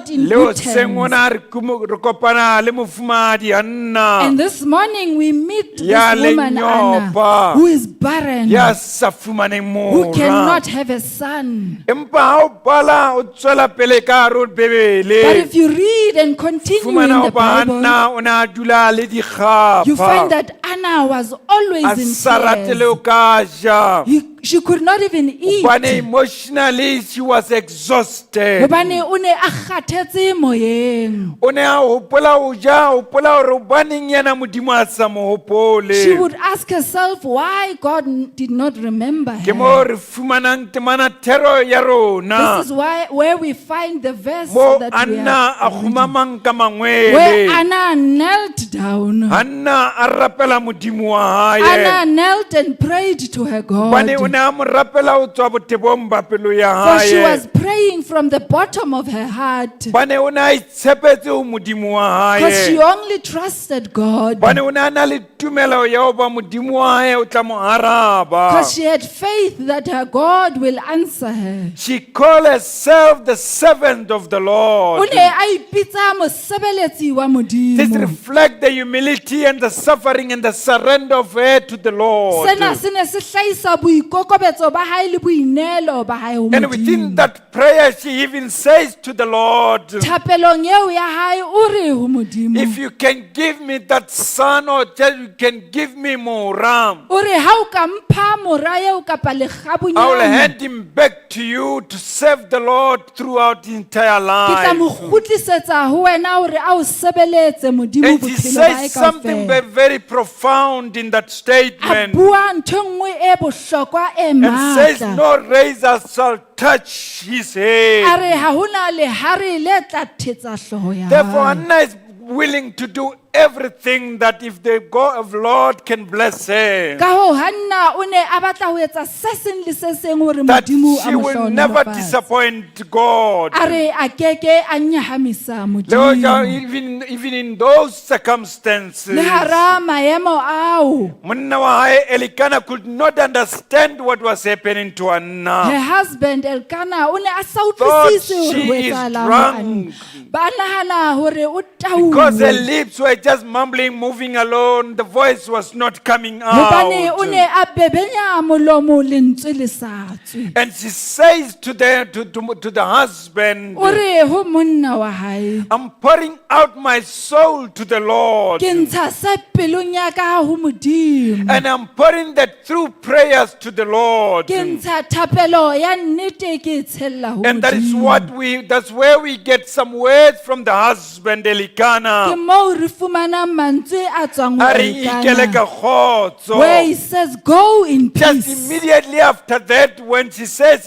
in Leo good seng terms. ona re kopana le mofumahadi a nna And this morning we meet this Ya woman Anna, lenyopa. who is barren, ya sa fumaneng who mora. cannot have a son. Empa ha o bala o tswela pele ka hare ho But Bebele, if you read and continue in fumana the hoba Bible, Hanna o ne a dula le you find dikgapha, that Anna was a always in sa rate le tears. ho ka ja. She could not even eat. Hobane emotionally she was exhausted. Hobane o ne a kgathetse moyeng. O ne a hopola ho ja, hopola hore hobaneng yena modimo a sa mo She hopole. would ask herself why God did not remember Ke mo her. re fumanang temana thero ya rona, This is where we find the verse mo that we Anna a are, khumamang ka where mangwele. Anna knelt down. Hanna a rapela modimo wa hae. Anna knelt and prayed to her Bane o God. ne a mo rapela ho tswa botebong ba pelo ya For she hae. was praying from the bottom of her heart. Bane o ne a itshepetse ho modimo wa Because she hae. only trusted God. Bane o ne a na le tumelo ya hoba modimo wa hae o tla mo araba. Because she had faith that her God will answer her. She called herself the servant of the O Lord. ne a ipitsa mosebeletsi wa This Modimo. reflects the humility and the suffering and the surrender of her to the Lord. Sena se ne se hlahisa boikokobetso ba hae le boinelo ba hae ho And within Modimo. that prayer, she even says to the Lord, Thapelong eo ya hae o re ho Modimo. if you can give me that son, or just you can give me more, I O re ha o ka mpha mora eo kapa will lekgabunyane, hand him back to you to serve the Lord throughout his entire ke tla mo life. kgutlisetsa ho wena hore a o sebeletse Modimo And she bophelo ba hae says something kaofela. very profound in that A statement. bua ntho nngwe e bohlokwa e And says, matla. no razor shall touch his A head. re ha hona lehare le tla thetsa hlooho ya Therefore, hae. Anna is willing to do everything that if the God of Lord can bless her, Ka hoo Hanna o ne a batla ho etsa se seng le se seng hore that Modimo a she mo will never hlohonolofatse. disappoint God. A re a keke a nyahamisa Leo, Modimo. even in those circumstances, Le hara maemo ao, Monna wa hae Elikana could not understand what was happening to her Anna. husband Elkanah o ne a sa Thought utlwisise hore she ho is etsahalang ho drunk. Anna. Ba nahana hore o Because her tauwe. lips were just mumbling, moving alone, the voice was not coming Hobane o ne out. a bebenya molomo lentswe le sa tswe. And she says to the husband, O re ho monna wa hae, I'm pouring out my my soul to the Lord. ke ntsha se pelong ya ka ho Modimo, And I'm putting that through prayers to the Lord. ke ntsha thapelo ya nnete ke e tshella ho And that is Modimo. that's where we get some words from the husband, Ke Elikana. moo re fumanang mantswe a tswang ho A re ikele Elkana, ka kgotso. where he says, "Go in Just peace." immediately after that, when he said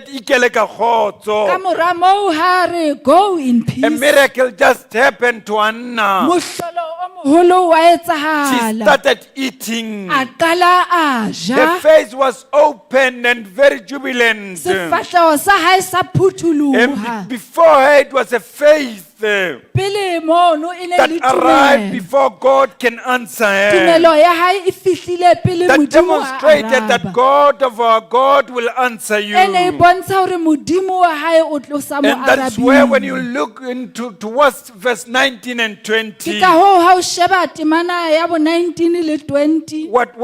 ikele ka Ka kgotso, mora moo ha re, "Go in a peace," miracle just happened to Anna. mohlolo o moholo wa She etsahala. started eating. A qala a Her ja, face was open and very jubilant. sefahleho sa hae sa And phutholoha. before her, it was a faith Pele mono e ne that le arrived tumelo. before God can answer her. Tumelo ya hae e fihlile pele That Modimo a demonstrated that araba. God of our God will answer you. E ne e bontsha hore Modimo wa hae o tlo sa mo And that is where when you arabile. look into towards verse 19 and Ke 20, ka hoo ha o sheba temana ya bo 19 le 20, what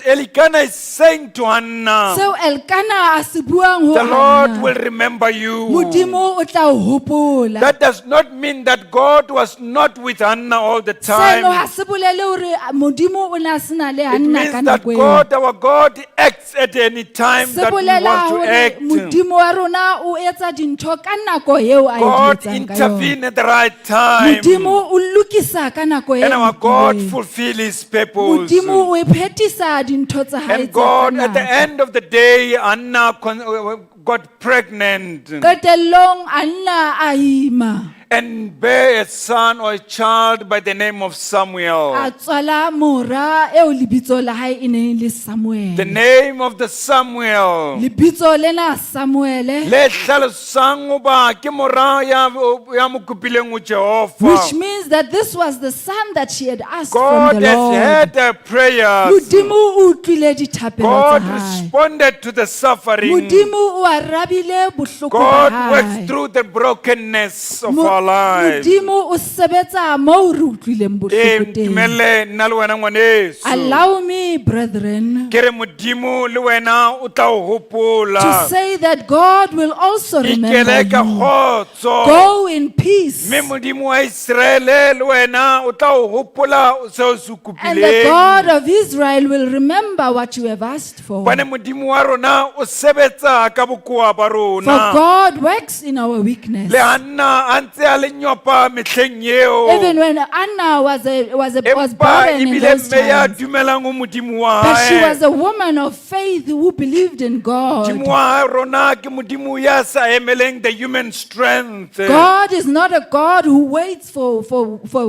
Elikana is saying to Hannah, seo Elkana a se buang ho the Lord Hannah, will remember you. Modimo o tla o hopola. That does not mean that God was not with Hannah all the Seno ha time. se bolele hore Modimo o ne a sena le It Hannah means ka that nako eo. God, our God, acts at any time Se that He bolela wants to hore act. Modimo wa rona o etsa dintho ka nako eo a e God etsang ka yona. intervene at the right time. Modimo o lokisa ka nako e And our God lokileng. fulfill His purpose. Modimo o e phethisa dintho tsa hae And tsa ka God, at the nako. end of the day, Anna got pregnant Qetellong a nna a ima, and bare a son or a child by the name of Samuel. a tswala mora eo lebitso la hae e neng le Samuel. The name of the Samuel. Lebitso lena Samuele, Le hlalosang hoba ke mora ya mokopileng ho Jehova. which means that this was the son that she had asked God from the has Lord. heard her prayers. Modimo o utlwile dithapelo God tsa hae. responded to the suffering. Modimo o arabile bohloko ba God hae. works through the brokenness of Mo- our lives. Modimo o sebetsa moo re utlwileng bohloko teng. Ntumelle nna le wena ngwaneso. Allow me, brethren, Ke re Modimo le wena o tla o to hopola. say that God will also remember Ikele ka you. kgotso. Go in peace. Mme Modimo wa Israele le wena o tla o hopola seo se o And the God kopileng. of Israel will remember what you have asked for. Bane Modimo wa rona o sebetsa ka bokoa ba For rona. God works in our weakness. Le Hanna a ntse a le nyopa mehleng eo. Even when Anna was Empa barren in ebile those mme ya times, dumelang ho Modimo wa but she hae. was a woman of faith who believed in God. Modimo wa rona ke Modimo ya sa emeleng the human strength. God is not a God who waits for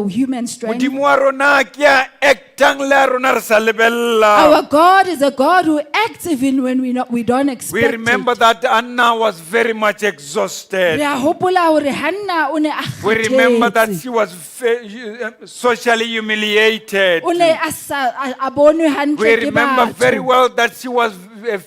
human strength. Modimo wa rona ke ya actang le a rona re sa lebella. Our God is a God who acts even when we don't expect We remember it. that Anna was very much exhausted. Re a hopola hore Hannah o ne a We remember that kgathetse. she was socially humiliated. O ne a bonwe hantle We ke remember very batho. well that she was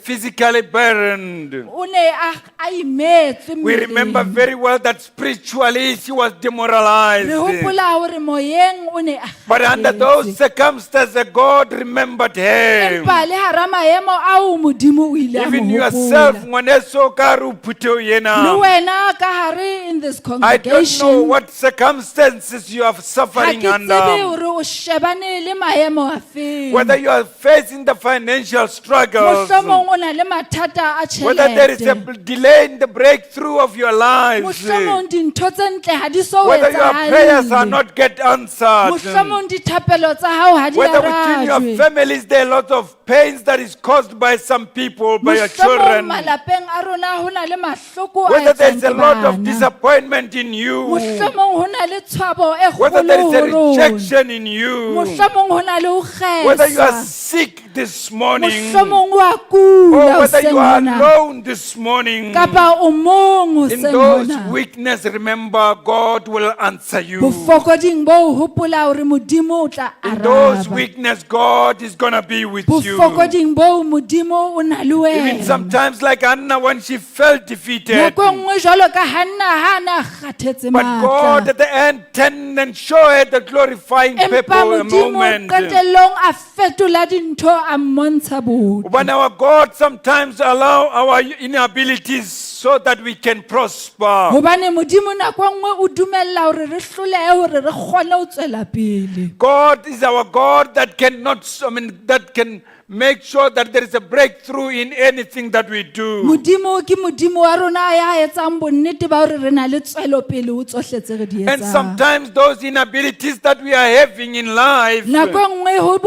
physically burdened. O ne a imetswe We remember mmeleng. very well that spiritually she was Re demoralized. hopola hore moyeng o ne a But under those kgathetse. circumstances, God remembered her. Empa le hara maemo ao Modimo o ile a mo Even yourself, hopola. ngwaneso ka re o phuthe o Le yena. wena ka hare in this I don't know congregation, what circumstances you are ha suffering ke tsebe under. hore o shebane le maemo a feng. Whether you are facing the financial struggles, Mohlomong o na le mathata a whether there is a tjhelete. delay in the breakthrough of your lives, Mohlomong dintho tse ntle ha di so whether your prayers are etsahale. not get answered, Mohlomong dithapelo tsa hao ha di whether within your arajwe. families there are lots of pains that is caused by some people, by your Mohlomong children, malapeng a rona ho na le mahloko a whether there etsang is a ke lot of bana. disappointment in you, Mohlomong ho na le tshwabo e whether there is a kgolo ho rona. rejection in you, Mohlomong ho na le ho whether you are kgesa. sick this morning, Mohlomong wa or kula whether you hoseng are mona. alone this morning. Kapa o mong In hoseng those mona. weakness, remember God will answer you. Bofokoding bo hopola hore Modimo o tla In those araba. weakness, God is gonna be with you. Bofokoding bo Modimo o na le Even wena. sometimes, like Anna, when she felt defeated, Nako e nngwe jwalo ka Hannah ha na kgathetse but God matla. at the end turned and showed her the glorifying Empa purpose, a Modimo moment. qetellong a fetola dintho a mmontsha botho. When our God sometimes allow our inabilities so that we can prosper. Hobane Modimo nako e nngwe o dumella hore re hlolehe hore re kgone ho tswela pele. God is our God that that can make sure that there is a breakthrough in anything that we do. Modimo ke Modimo wa rona ya etsang bonnete ba hore re na le tswelo pele ho tsohle tse re di etsang. And sometimes those inabilities that we are having in life, Nako e nngwe ho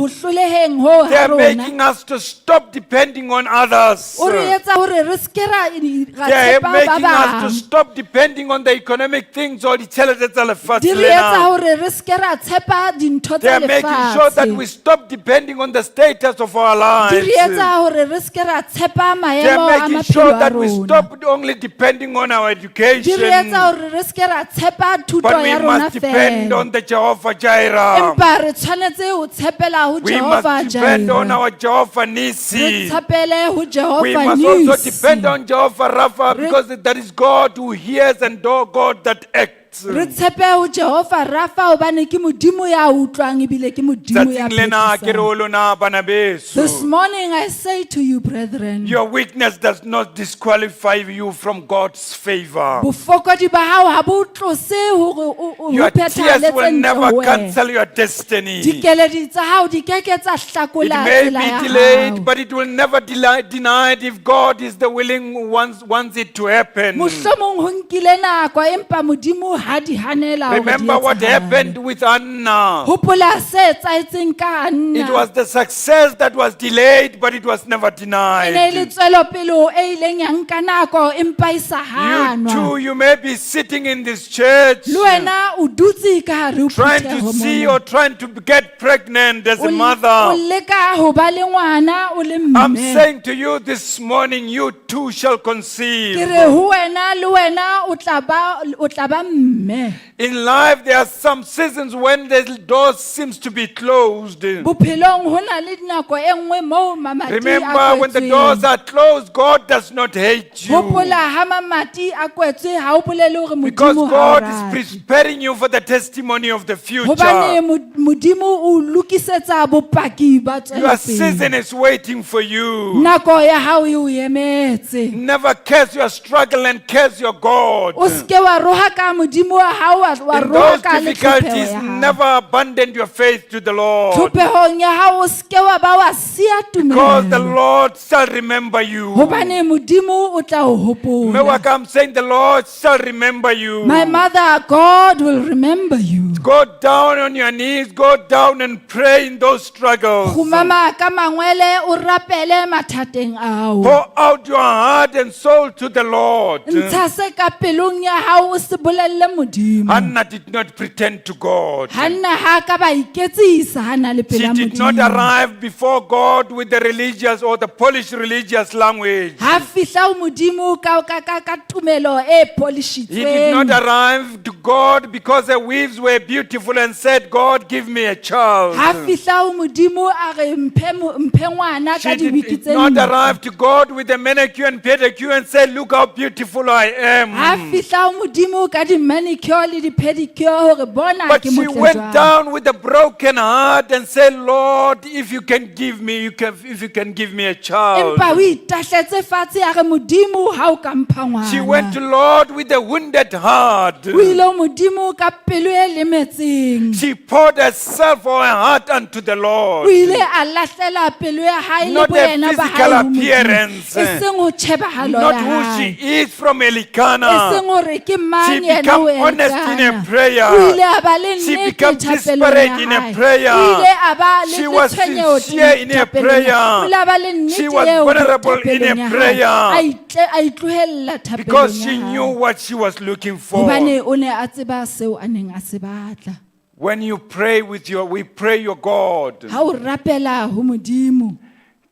hloleheng ho they ha are rona. making us to stop depending on others. O re etsa hore re ske ra They are tshepa ba making us to bang. stop depending on the economic things or the challenges of the Di re etsa hore re ske ra tshepa dintho They tsa are making sure that we lefatshe. stop depending on the status of our Di lives. re etsa hore re ske ra tshepa They are maemo a making sure maphelo a that we rona. stop only depending on our Di re education, etsa hore re ske ra tshepa thuto but we ya rona must depend fela. on the Jehovah Jireh. Empa re tshwanetse ho tshepela ho We Jehova must depend on Jireh. our Jehovah Re Nisi. tshepele ho We Jehova must also depend Nisi. on Jehovah Rapha, because that is God who hears and God that acts. Re tshepe ho Jehova Rapha hobane ke Modimo ya utlwang ebile ke Modimo ya Tsatsing lena ke re phedisang. ho lona bana beso. This morning I say to you, brethren, Your weakness does not disqualify you from God's favor. bofokodi ba hao ha bo tlose hore o Your tears phethahaletse will never ntle ho wena. cancel your destiny. Dikeledi tsa hao di keke tsa It hlakola may tsela ya be delayed, hao. but it will never denied if God is the willing wants it to happen. Mohlomong ho nkile nako empa Modimo ha di hanela hore di Remember what etsahale. happened with Anna. Hopola se etsahetseng ka Hanna. It was the success that was delayed, but it was never E ne le denied. tswelopele e ileng ya nka nako empa e sa You too, hanwa. you may be sitting in this church Le wena o dutse ka hare ho trying to phutheho see mona. or trying to get pregnant as a O mother. leka ho ba le ngwana o le I'm mme. saying to you this morning, you too shall conceive. Ke re ho wena le wena o tla ba mme. In life, there are some seasons when the door seems to be closed. Bophelong ho na le nako e nngwe moo mamati a Remember, when the kwetsweng. doors are closed, God does not hate you. Hopola ha mamati a kwetswe ha o bolele hore Because Modimo ha o God rate. is preparing you for the testimony of the Hobane future. Modimo o lokisetsa bopaki ba Your tswelopele. season is waiting for you. Nako ya hao e o emetse. Never curse your struggle and curse your God. O ske wa roha ka Modimo wa hao wa In roha those ka le difficulties, tlhopheho ya hao. never abandon your faith to the Lord. Tlhophehong ya hao o ske wa ba wa sia Because the tumelo. Lord shall remember you. Hobane Modimo o tla o hopola. Mewaka, I'm saying the Lord shall remember you. My mother, God will remember you. Go down on your knees, go down and pray in those struggles. Khumama ka mangwele o rapele mathateng ao. Pour out your heart and soul to the Lord. Ntsha se ka pelong ya hao o se bolelle Modimo. Hannah did not pretend to God. Hanna ha ka ba iketsisa ha na le She pela did not Modimo. arrive before God with the religious or the Polish religious language. Ha fihla ho Modimo ka tumelo e He did not polishitsweng. arrive to God because her weaves were beautiful and said, God, give me a child. Ha fihla ho Modimo a re mphe ngwana ka She dibiki did tse not ntle. arrive to God with a manicure and pedicure and say, look how beautiful I Ha am. fihla ho Modimo ka di manicure le di pedicure hore bona But ke she motle went jwang. down with a broken heart and said, Lord, if you can give me, if you can give me a child. Empa o itahletse fatshe a re Modimo ha o ka mpha She went to ngwana. Lord with a wounded heart. O ile ho Modimo ka pelo e lemetseng. She poured herself or her heart unto the O Lord. ile a lahlela pelo ya hae le Not a boyena ba physical hae ho Modimo. appearance. E seng ho tjhebahalo Not ya who hae. she is from E seng Elikana. hore ke She mang yena became o honest in her Elikana. prayer. O ile a ba le She nnete became thapelong desperate ya in her hae. prayer. O ile a ba le She was tshwenyeho sincere in her thapelong ya hae. prayer. O ile a ba le She nnete was eo vulnerable in thapelong her ya hae. prayer. A itlohella thapelong Because ya she hae. knew what she was looking for. Hobane o ne a tseba seo a neng a se batla. When you pray we pray your God. Ha o rapela ho Modimo,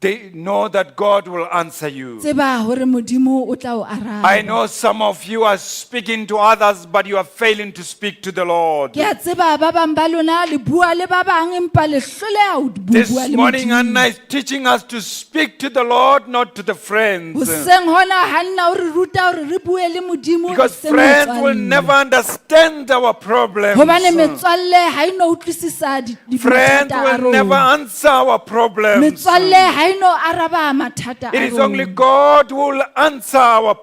They know that God will answer you. tseba hore Modimo o tla o araba. I know some of you are speaking to others, but you are failing to speak to the Lord. Ke a tseba ba bang ba lona le bua le ba bang empa le hloleha ho This bua le morning, Modimo. Anna is teaching us to speak to the Lord, not to the friends. Hoseng hona Hanna o re ruta hore re bue le Modimo, Because e seng friends will metswalle. never understand our problems. Hobane metswalle ha e no utlwisisa di Friends mathata a will never rona. answer our problems. Metswalle ha e ino araba mathata It a is only rona. God who will answer our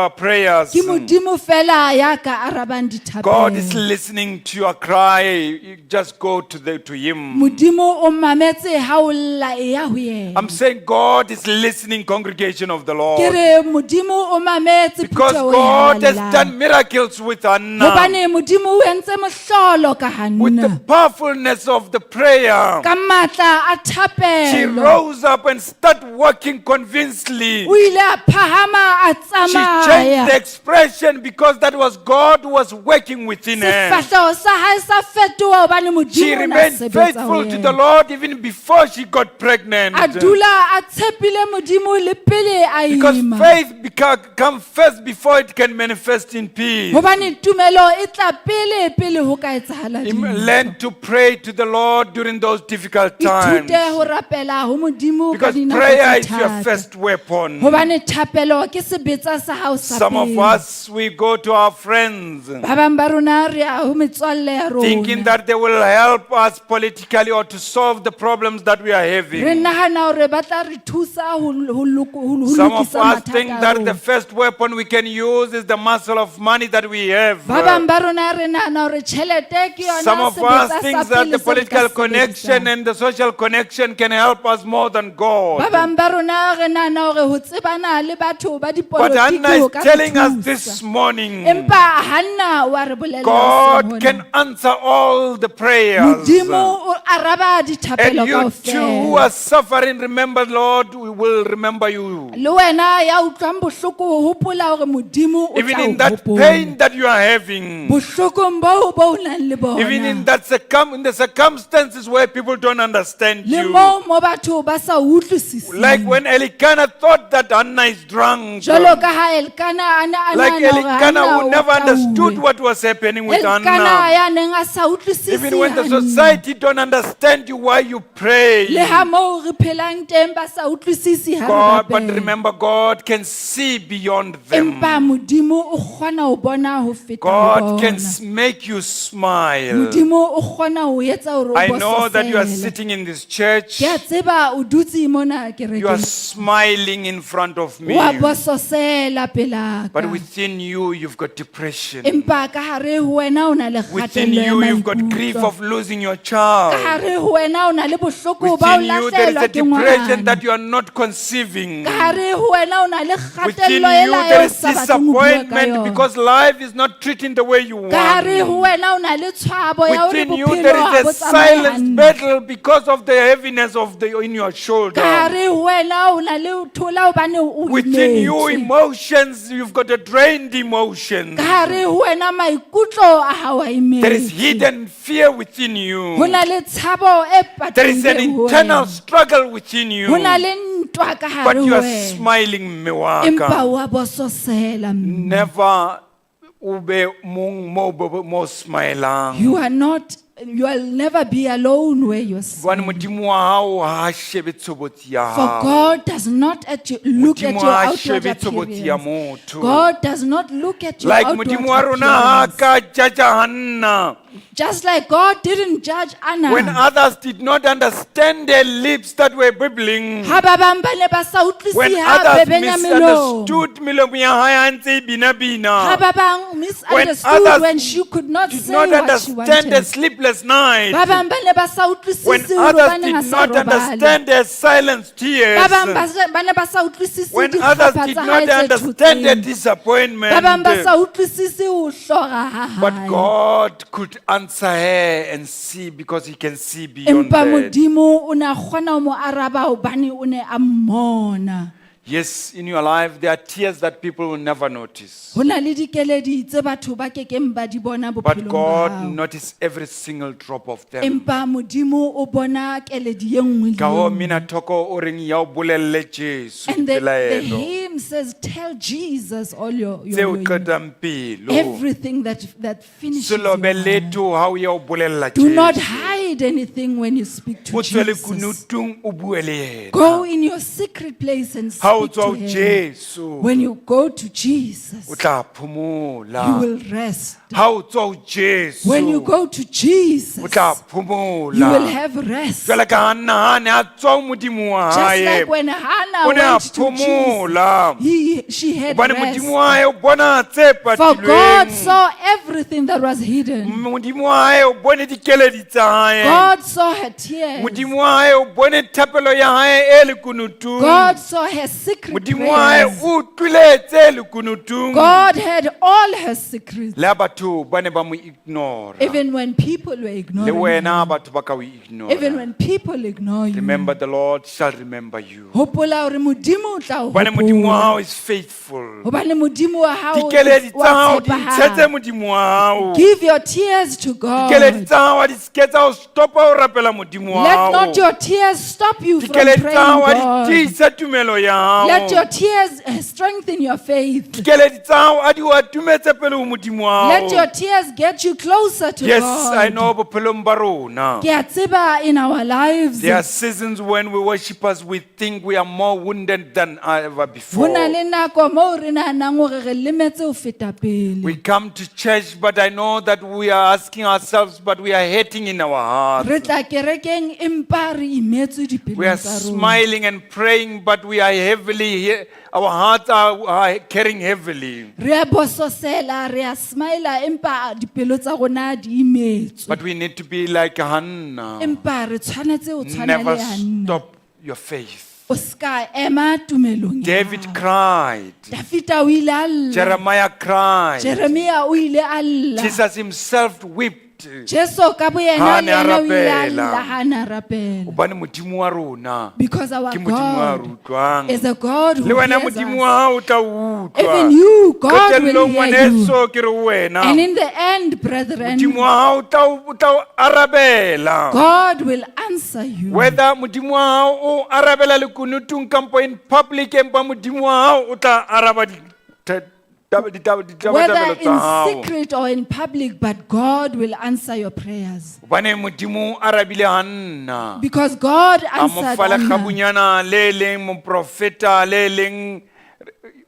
prayers. Ke modimo fela ya ka arabang God is dithapelo. listening to your cry. You just go to Him. Modimo o mametse ha o lla e ya ho yena. I'm saying God is listening, congregation of the Ke Lord. re modimo o mametse Because phutheho God ya has lla. done miracles with Anna. Hobane modimo o entse mohlolo ka With the Hanna. powerfulness of the prayer. Ka matla a She thapelo. rose up and started working convincingly. O ile a phahama a She changed the tsamaya. expression because that was God who was working within her. Sefahleho sa hae sa fetoha hobane She modimo o na remained sebetsa ho faithful to yena. the Lord even before she got pregnant. A dula a tshepile modimo le pele a Because ima. faith comes first before it can manifest in peace. Hobane tumelo e tla pele ho ka etsahala Learn to pray to the Lord during those difficult times. Ithute ho rapela ho modimo ka Because dinako prayer tse is your thata. first weapon. Hobane thapelo ke sebetsa sa hao sa Some of pele. us, we go to our friends Ba bang ba rona re ya ho metswalle ya thinking rona. that they will help us politically or to solve the problems that we are Re having. nahana hore ba tla re thusa ho Some of lokisa us think mathata a that the rona. first weapon we can use is the muscle of money that we have. Ba bang ba rona re nahana hore tjhelete ke yona Some of sebetsa us sa think that pele the se re ka political se connection sebedisang. and the social connection can help us more than Ba God. bang ba rona re nahana hore ho tsebana le batho ba But Hannah dipolotiki ho is ka re telling us thusa. this morning, Empa Hanna wa re bolella God hoseng can hona. answer all the prayers. Modimo o araba dithapelo And you too who kaofela. are suffering, remember, Lord, we will remember you. Le wena ya utlwang bohloko o hopola hore modimo o Even tla o in that hopola. pain that you are having. Bohlokong boo bo o nang le Even in bona. that in the circumstances where people don't understand Le you. moo mo batho ba sa utlwisising. Like when Elkanah thought that Hannah is drunk. Jwalo ka ha Elkana a ne a Like nahana hore Elkanah Hannah who o never understood tlauwe. what was happening with Elkana Hannah. ya neng a sa utlwisisi Even when the Hannah. society don't understand you, why you pray. Le ha moo re phelang teng ba sa utlwisisi ha re God, but rapela. remember, God can see beyond them. Empa modimo o kgona ho bona ho feta ho God can bona. make you smile. Modimo o kgona ho etsa hore o I know that you are bososele. sitting in this church. Ke a tseba o dutse mona You are kerekeng. smiling in front of me. Wa bososela pela But ka. within you, you've got depression. Empa ka hare ho wena o na le Within kgatello ya you, you've got grief maikutlo. of losing your Ka child. hare ho wena o na le bohloko ba o Within you, there is lahlehelwa a ke depression ngwana. that you are not conceiving. Ka hare ho wena o na le Within kgatello you, ela there eo is sa batleng ho bua ka disappointment yona. because life is not treating the way you Ka hare ho want. wena o na le tshwabo ya hore Within you, bophelo there ha is bo a tsamaye silent hantle. battle because of the heaviness of in your shoulder. Ka hare ho wena o na le thola hobane o Within you, imetswe. emotions, you've got a drained emotions. Ka hare ho wena maikutlo a hao a There is imetswe. hidden fear within Ho you. na le tshabo e There is an patileng ho internal wena. struggle within you. Ho na le ntwa ka hare But ho you are wena. smiling, Empa mewaka. wa bososela. Never ube mo smiling. You'll never be alone where you're Hobane smiling. modimo wa hao ha shebe tshobotsi ya For hao. God does not look at Modimo your ha outward shebe tshobotsi ya appearance. motho. God does not look at your Like outward modimo wa rona ha appearance. ka jaja Hannah. Just like God didn't judge Anna. When others did not understand their lips that were babbling. Ha ba bang ba ne ba sa utlwisi When ha others bebenya melomo. misunderstood milomo ya hae ha ntse e Ha bina-bina. ba bang When misunderstood others when she could not did say not what she understand the wanted. sleepless night. Ba bang ba ne ba sa When utlwisisi hore others ba ne did ba sa not robale. understand their silent tears. Ba bang ba ne ba sa utlwisisi When dikgapha others did tsa not hae tse understand their thotseng. disappointment. Ba bang ba sa utlwisisi ho hlora ha But hae. God could answer her and see because he can see beyond Empa that. modimo o ne a kgona ho mo araba hobane o ne a mmona. Yes, in your life, there are tears that people will never notice. Ho na le dikeledi tse batho ba kekeng ba di bona But bophelong ba God hao. notices every single drop of them. Empa modimo o bona keledi ye nngwe le Ka ye hoo, nngwe. mina thoko o reng ya o bolelle Jesu And the dipelaelo hymn says, tell Jesus all your tseo qetang pelo. everything that finishes Se your lobe life. letho ha o ya o bolella Do not Jesu. hide hide anything when you speak to O tswele Jesus. kunutung o bue le yena. Go in your secret place and Ha o speak tswa to ho him. Jesu, When you go to Jesus, o tla you phomola. will rest. Ha o tswa ho Jesu, When you go to Jesus, o tla you will phomola. have rest. Jwale ka Hana ha ne a tswa ho Modimo wa Just hae, like when Hannah o ne a went to Jesus, phomola. she had Hobane Modimo rest. wa hae o bona tse For God patilweng. saw everything that was hidden. Modimo wa hae o bone dikeledi tsa hae. God saw her tears. Modimo wa hae o bone thapelo ya hae e lekunutung. God saw her secret Modimo wa hae prayers. o utlwile tse lekunutung. God had all her secrets. Le ha batho ba ne ba mo ignora. Even when people were Le ignoring wena him. batho ba ka o ignora. Even when people ignore you. Remember, the Lord shall remember you. Hopola hore Modimo o tla o Hobane Modimo wa hopola. hao is faithful. Hobane Modimo wa hao Dikeledi tsa hao wa di ntshetse tshepahala. Modimo wa hao. Give your tears to Dikeledi God. tsa hao ha di ske tsa ho stopa ho rapela Modimo wa Let hao. not your tears stop you from Dikeledi praying tsa hao ha God. di tiisa tumelo ya hao. Let your tears strengthen your faith. Dikeledi tsa hao ha di o atumetse pele ho Modimo wa Let your hao. tears get you closer to Yes, God. I know bophelong ba rona. Ke a tseba in our lives. There are seasons when we worshipers, we think we are more wounded than ever Ho before. na le nako moo re nahanang hore re lemetse ho feta pele. We come to church, but I know that we are asking ourselves, but we are hurting in our hearts. Re tla kerekeng empa re imetswe dipelong We are tsa rona. smiling and praying, but we are heavily, our hearts are carrying heavily. Re a bososela, re a smile empa dipelo tsa rona di imetswe. But we need to be like Hannah. Empa re tshwanetse ho tshwana Never le Hannah. stop your faith. O ska ema tumelong ya David hao. cried. Dafita o ile a lla. Jeremiah cried. Jeremia o ile a lla. Jesus himself wept. Jesu ka bo yena Ha le ne a yena o ile a rapela. lla, ha ne a rapela. Hobane Modimo wa rona Because our ke Modimo wa God utlwang. is a God Le who wena hears Modimo us. wa hao o tla o utlwa. Even you, God will Qetellong hear you. ngwaneso ke re ho wena. And in the end, brethren, Modimo wa hao o tla o arabela. God will answer you. Whether Modimo wa hao o arabela lekunutung kampo in public, empa Modimo wa hao o tla araba ditabelo Whether tsa hao. in secret or in public, but God will answer your prayers. Hobane Modimo o arabile Hannah. Because God A mo answered fa Hannah lekgabunyana le leng moprofeta le leng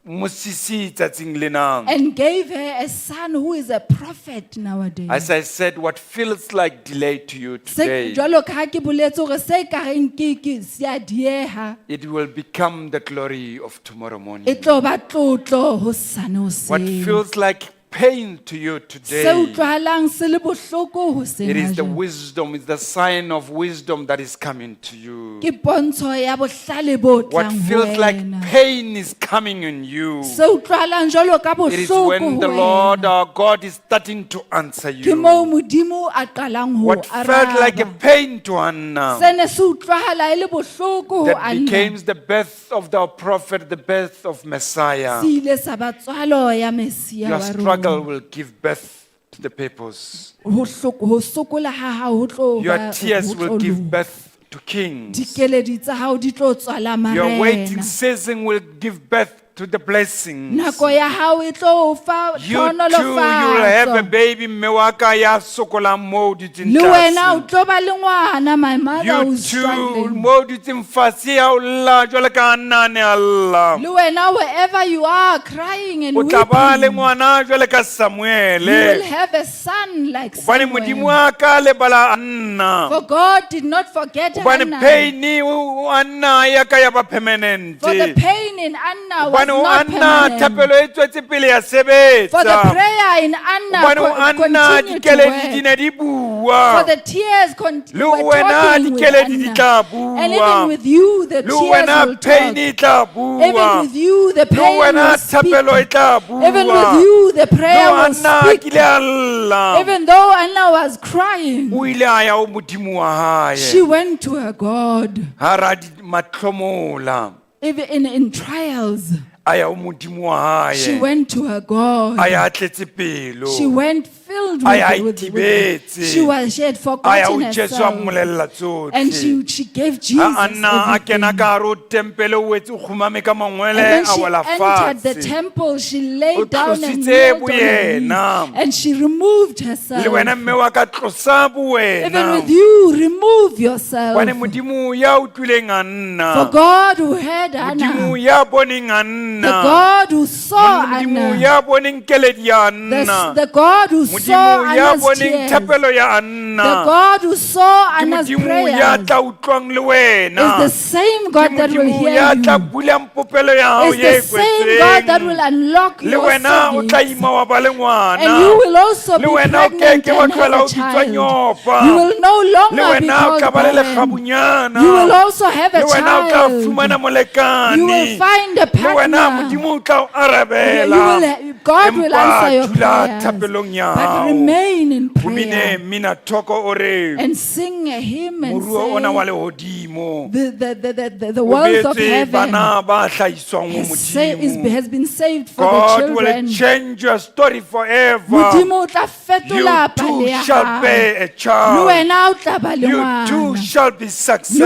mosisi tsatsing lena. and gave her a son who is a prophet nowadays. As I said, what feels like delay to you Se today, jwalo ka ha ke boletse hore se ka reng ke se a dieha, it will become the glory of tomorrow e morning. tlo ba tlotlo hosane What hoseng. feels like pain to you Se today, utlwahalang se le bohloko hoseng it is ha the jwale. wisdom, it's the sign of wisdom that is coming to you. Ke pontsho ya bohlale bo What tlang ho feels like wena. pain is coming on you. Se utlwahalang jwalo ka It is bohloko when ho the Lord wena. our God is starting to answer Ke moo you. Modimo a qalang ho What felt like a araba. pain to Hannah, Se ne se utlwahala e le bohloko ho that Anna. became the birth of the prophet, the birth of Messiah. Se ile sa ba tswalo ya Mesia Your wa struggle rona. will give birth to the purpose. Ho sokola ha hao ho tlo Your ba- tears ho will tlo give loha. birth to kings. Dikeledi tsa hao di tlo tswala Your waiting marena. season will give birth to the blessings. Nako ya hao e tlo o fa You too, you will have a tlhonolofatso. baby. Mme wa ka ya sokolang moo o dutseng Le wena o tlase. tlo ba le ngwana, my mother You who's too, struggling. moo o dutseng fatshe ya o lla jwalo ka Hannah a ne a lla. Le wena, wherever you are, crying and O tla ba le weeping, ngwana jwalo ka you will Samuele. have a son like Hobane Modimo Samuel. wa ka a lebala Hannah. For God did not forget Hobane Hannah. pain Hannah ya ka ya ba permanent. For the pain in Anna was Hobane not Hannah permanent. thapelo e tswetse pele ya For the sebetsa. prayer in Anna Hobane Hannah continued to dikeledi di work. ne di For bua. the tears Le were wena talking with dikeledi di Anna. tla And bua. even with you, the Le tears will wena pain talk. e tla Even bua. with you, the Le pain wena will speak. thapelo e tla bua. Even with you, the prayer Le will Hannah speak. kile a lla. Even though Anna was crying, O ile a ya ho Modimo wa she hae. went to her God. Hara di matlhomola. Even in trials, A ya ho Modimo wa she hae. went to her God. A ya tletse pelo. She went filled Ai with tibetse. she had forgotten herself. And she gave Jesus Anna a kena everything. ka hare ho tempele o wetse o khumame ka mangwele And when a she wela entered the fatshe. temple, she laid down and tlositse knelt on her knees. boyena. And she removed Le herself. wena mme wa ka tlosa Even boena. with you, remove yourself. Wane modimo ya utlwileng a For nna. God who heard Modimo Anna, ya boneng a the nna. God who saw Modimo Anna, ya boneng keledi ya nna. the God who saw Modimo ya Anna's boneng tears, thapelo ya the nna. God who saw Ke Anna's modimo ya prayers, tla utlwang le is the wena. same God that will Modimo hear ya tla you. bula popelo ya hao Is ye the same God that will kwetseng. unlock Le your wena o tla cervix. ima wa ba le And you ngwana. will also Le be wena o pregnant keke wa and have tlohela a o bitswa child. nyopa. You will no Le longer be wena o called tla ba le barren. lekgabunyana. You will also have Le a wena o tla child. fumana molekane. You will find a Le wena partner. modimo o tla o arabela. God will answer your Empa dula prayers. thapelong ya But hao. remain in O bine prayer mmina thoko o re and sing a hymn and moruo ona wa say, lehodimo. the O world of beetswe heaven bana ba hlahiswang ho modimo. has been saved for the God will children. change your story forever. Modimo o tla You fetola too pale ya shall hao. bear a Le child. wena o tla ba le You too ngwana. shall be Le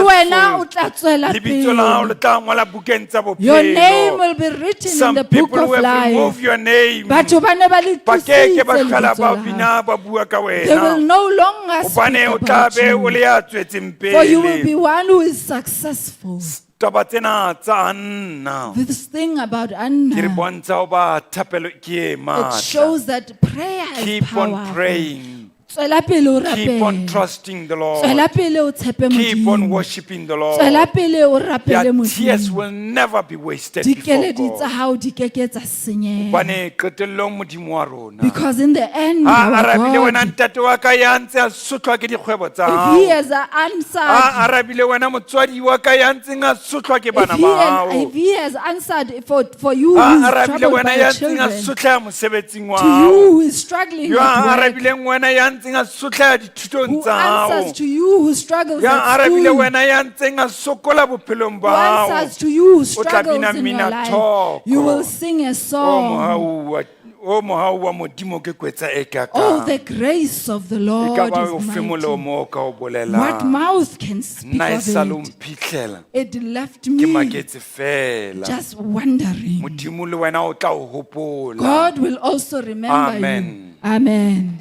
wena o successful. tla tswela Lebitso la hao le pele. tla ngolwa bukeng tsa Your name bophelo. will be written in Some the book people of who have life. removed your name, Batho ba ne ba le ba keke ba tlositse hlola lebitso ba la hao. bina ba bua ka They will wena. no longer Hobane speak o tla about be o le you. ya tswetseng For you will be pele. one who is successful. Taba tsena tsa nna This thing about ke re Anna, bontsha ho ba thapelo ke e it matla. shows that prayer is Keep on powerful. praying. Tswela pele o Keep on rapele. trusting the Lord. Tswela pele o tshepe Keep on Modimo. worshiping the Lord. Tswela pele o rapele Your tears Modimo. will never be wasted before Dikeledi tsa God. hao di keke tsa senyeha. Hobane qetellong modimo wa rona. Because in the end, A our arabile wena God, ntate wa ka ya ntse a sotlwa ke dikgwebo tsa if He hao. has A answered, arabile wena motswadi wa ka ya ntseng a sotlwa ke if bana ba hao. He has answered for you A who is arabile troubled wena by ya your ntseng a children, sotla ya mosebetsing wa to you hao. who is struggling Yo a at work, arabileng wena ya ntseng a sotla ya dithutong who tsa hao. answers to you who struggles Ya at arabile school, wena ya ntseng a sokola bophelong who ba hao. answers to you who O tla struggles bina in your mmina life, thoko. you will sing a O song. mohau wa modimo ke kwetsa e ka Oh, ka. the grace of the E Lord ka ba o is fe mighty. molomo o ka o bolelang. What mouth can speak Nna e of sa le o it? mphitlhela. It left Ke me maketse fela. just wondering. Modimo le wena o tla o hopola. God will also remember you. Amen. Amen.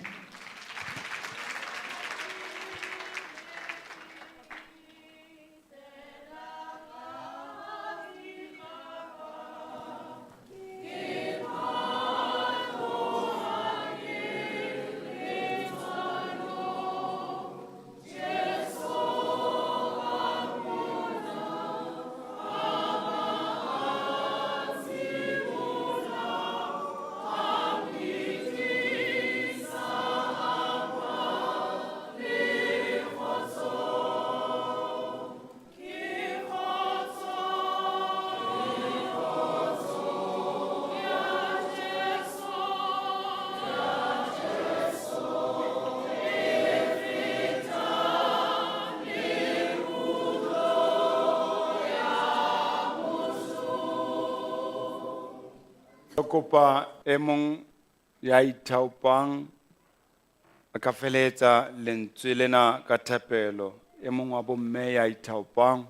Kopa e mong ya ithaopang a ka feletsa lentswe lena ka thapelo. E mong wa bomme ya ithaopang.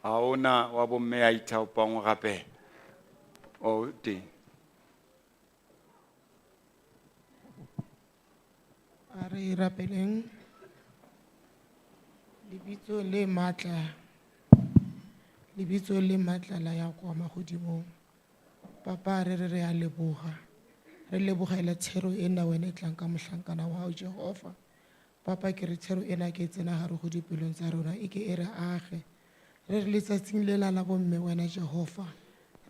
Ha ona wa bomme ya ithaopang gape. O teng. A re rapeleng lebitso le matla la ya kwa magodimong. Papa re a leboga. Re lebogela tshero ena wena e tlang ka mohlankana wa hao Jehova. Papa ke re tshero ena ke tsena gare go dipelong tsa rona e ke e re age. Re letsatsing lela la bomme wena Jehova.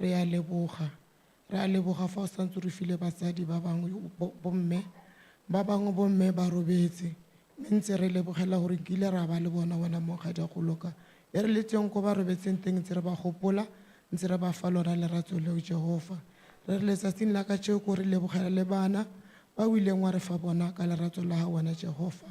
Re a leboga fa o santse re file batsadi ba bangwe bomme ba robetse. Ntse re lebogela gore ke ile ra ba le bona wena mongadi a go loka. E re letseng ko ba robetseng teng ntse re ba gopola, ntse re ba fa lona lerato leo Jehova. Re letsatsing la ka tšeo ko re lebogela le bana ba o ileng wa re fa bona ka lerato la hao wena Jehova.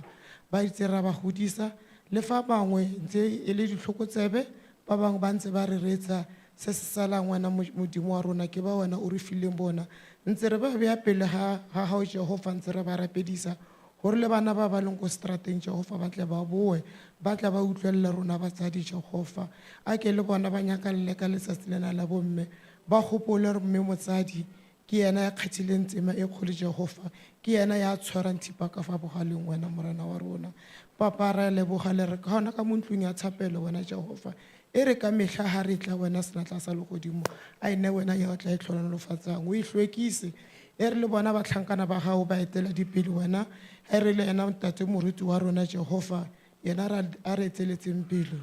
Ba itse ra ba godisa le fa bangwe ntse e le ditlhokotsebe ba bangwe ba ntse ba re reetsa se se salang wena modimo wa rona ke ba wena o re fileng bona ntse re ba beya pele ga gao Jehova ntse re ba rapedisa gore le bana ba ba leng ko strateng Jehova ba tle ba boe ba tla ba utlwelela rona batsadi Jehova a ke le bona ba nyakalle ka letsatsi lena la bomme ba gopole re mme motsadi ke yena ya kgathileng tsema e kgolo Jehova ke yena ya tshwarang thipa ka fa bogaleng wena morena wa rona papa ra leboga le re ka hona ka mo ntlong ya thapelo wena Jehova e re ka mehla ha re tla wena senatla sa legodimo a ene wena ya o tla e tlhonolofatsang o ihlwekise e re le bona ba tlhankana ba gago ba etela dipele wena e re le yena ntate moruti wa rona Jehova yena a re etseletseng pele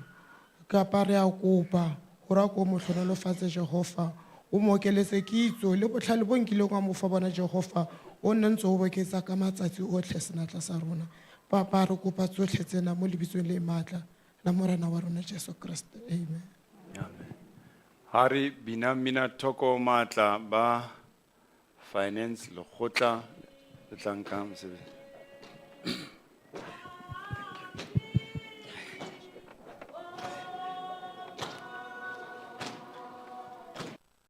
kapa re a kopa gore a ko mo tlhonolofatse Jehova o mo okeletse kitso le botlhale bo nkileng wa mo fa bona Jehova o nne ntse o boketsa ka matsatsi otlhe senatla sa rona papa re kopa tsotlhe tsena mo lebitsong le maatla la morena wa rona Jesu Kriste amen Amen. Hari bina mina toko matla ba finance le khotla le tlanka mosebetsi.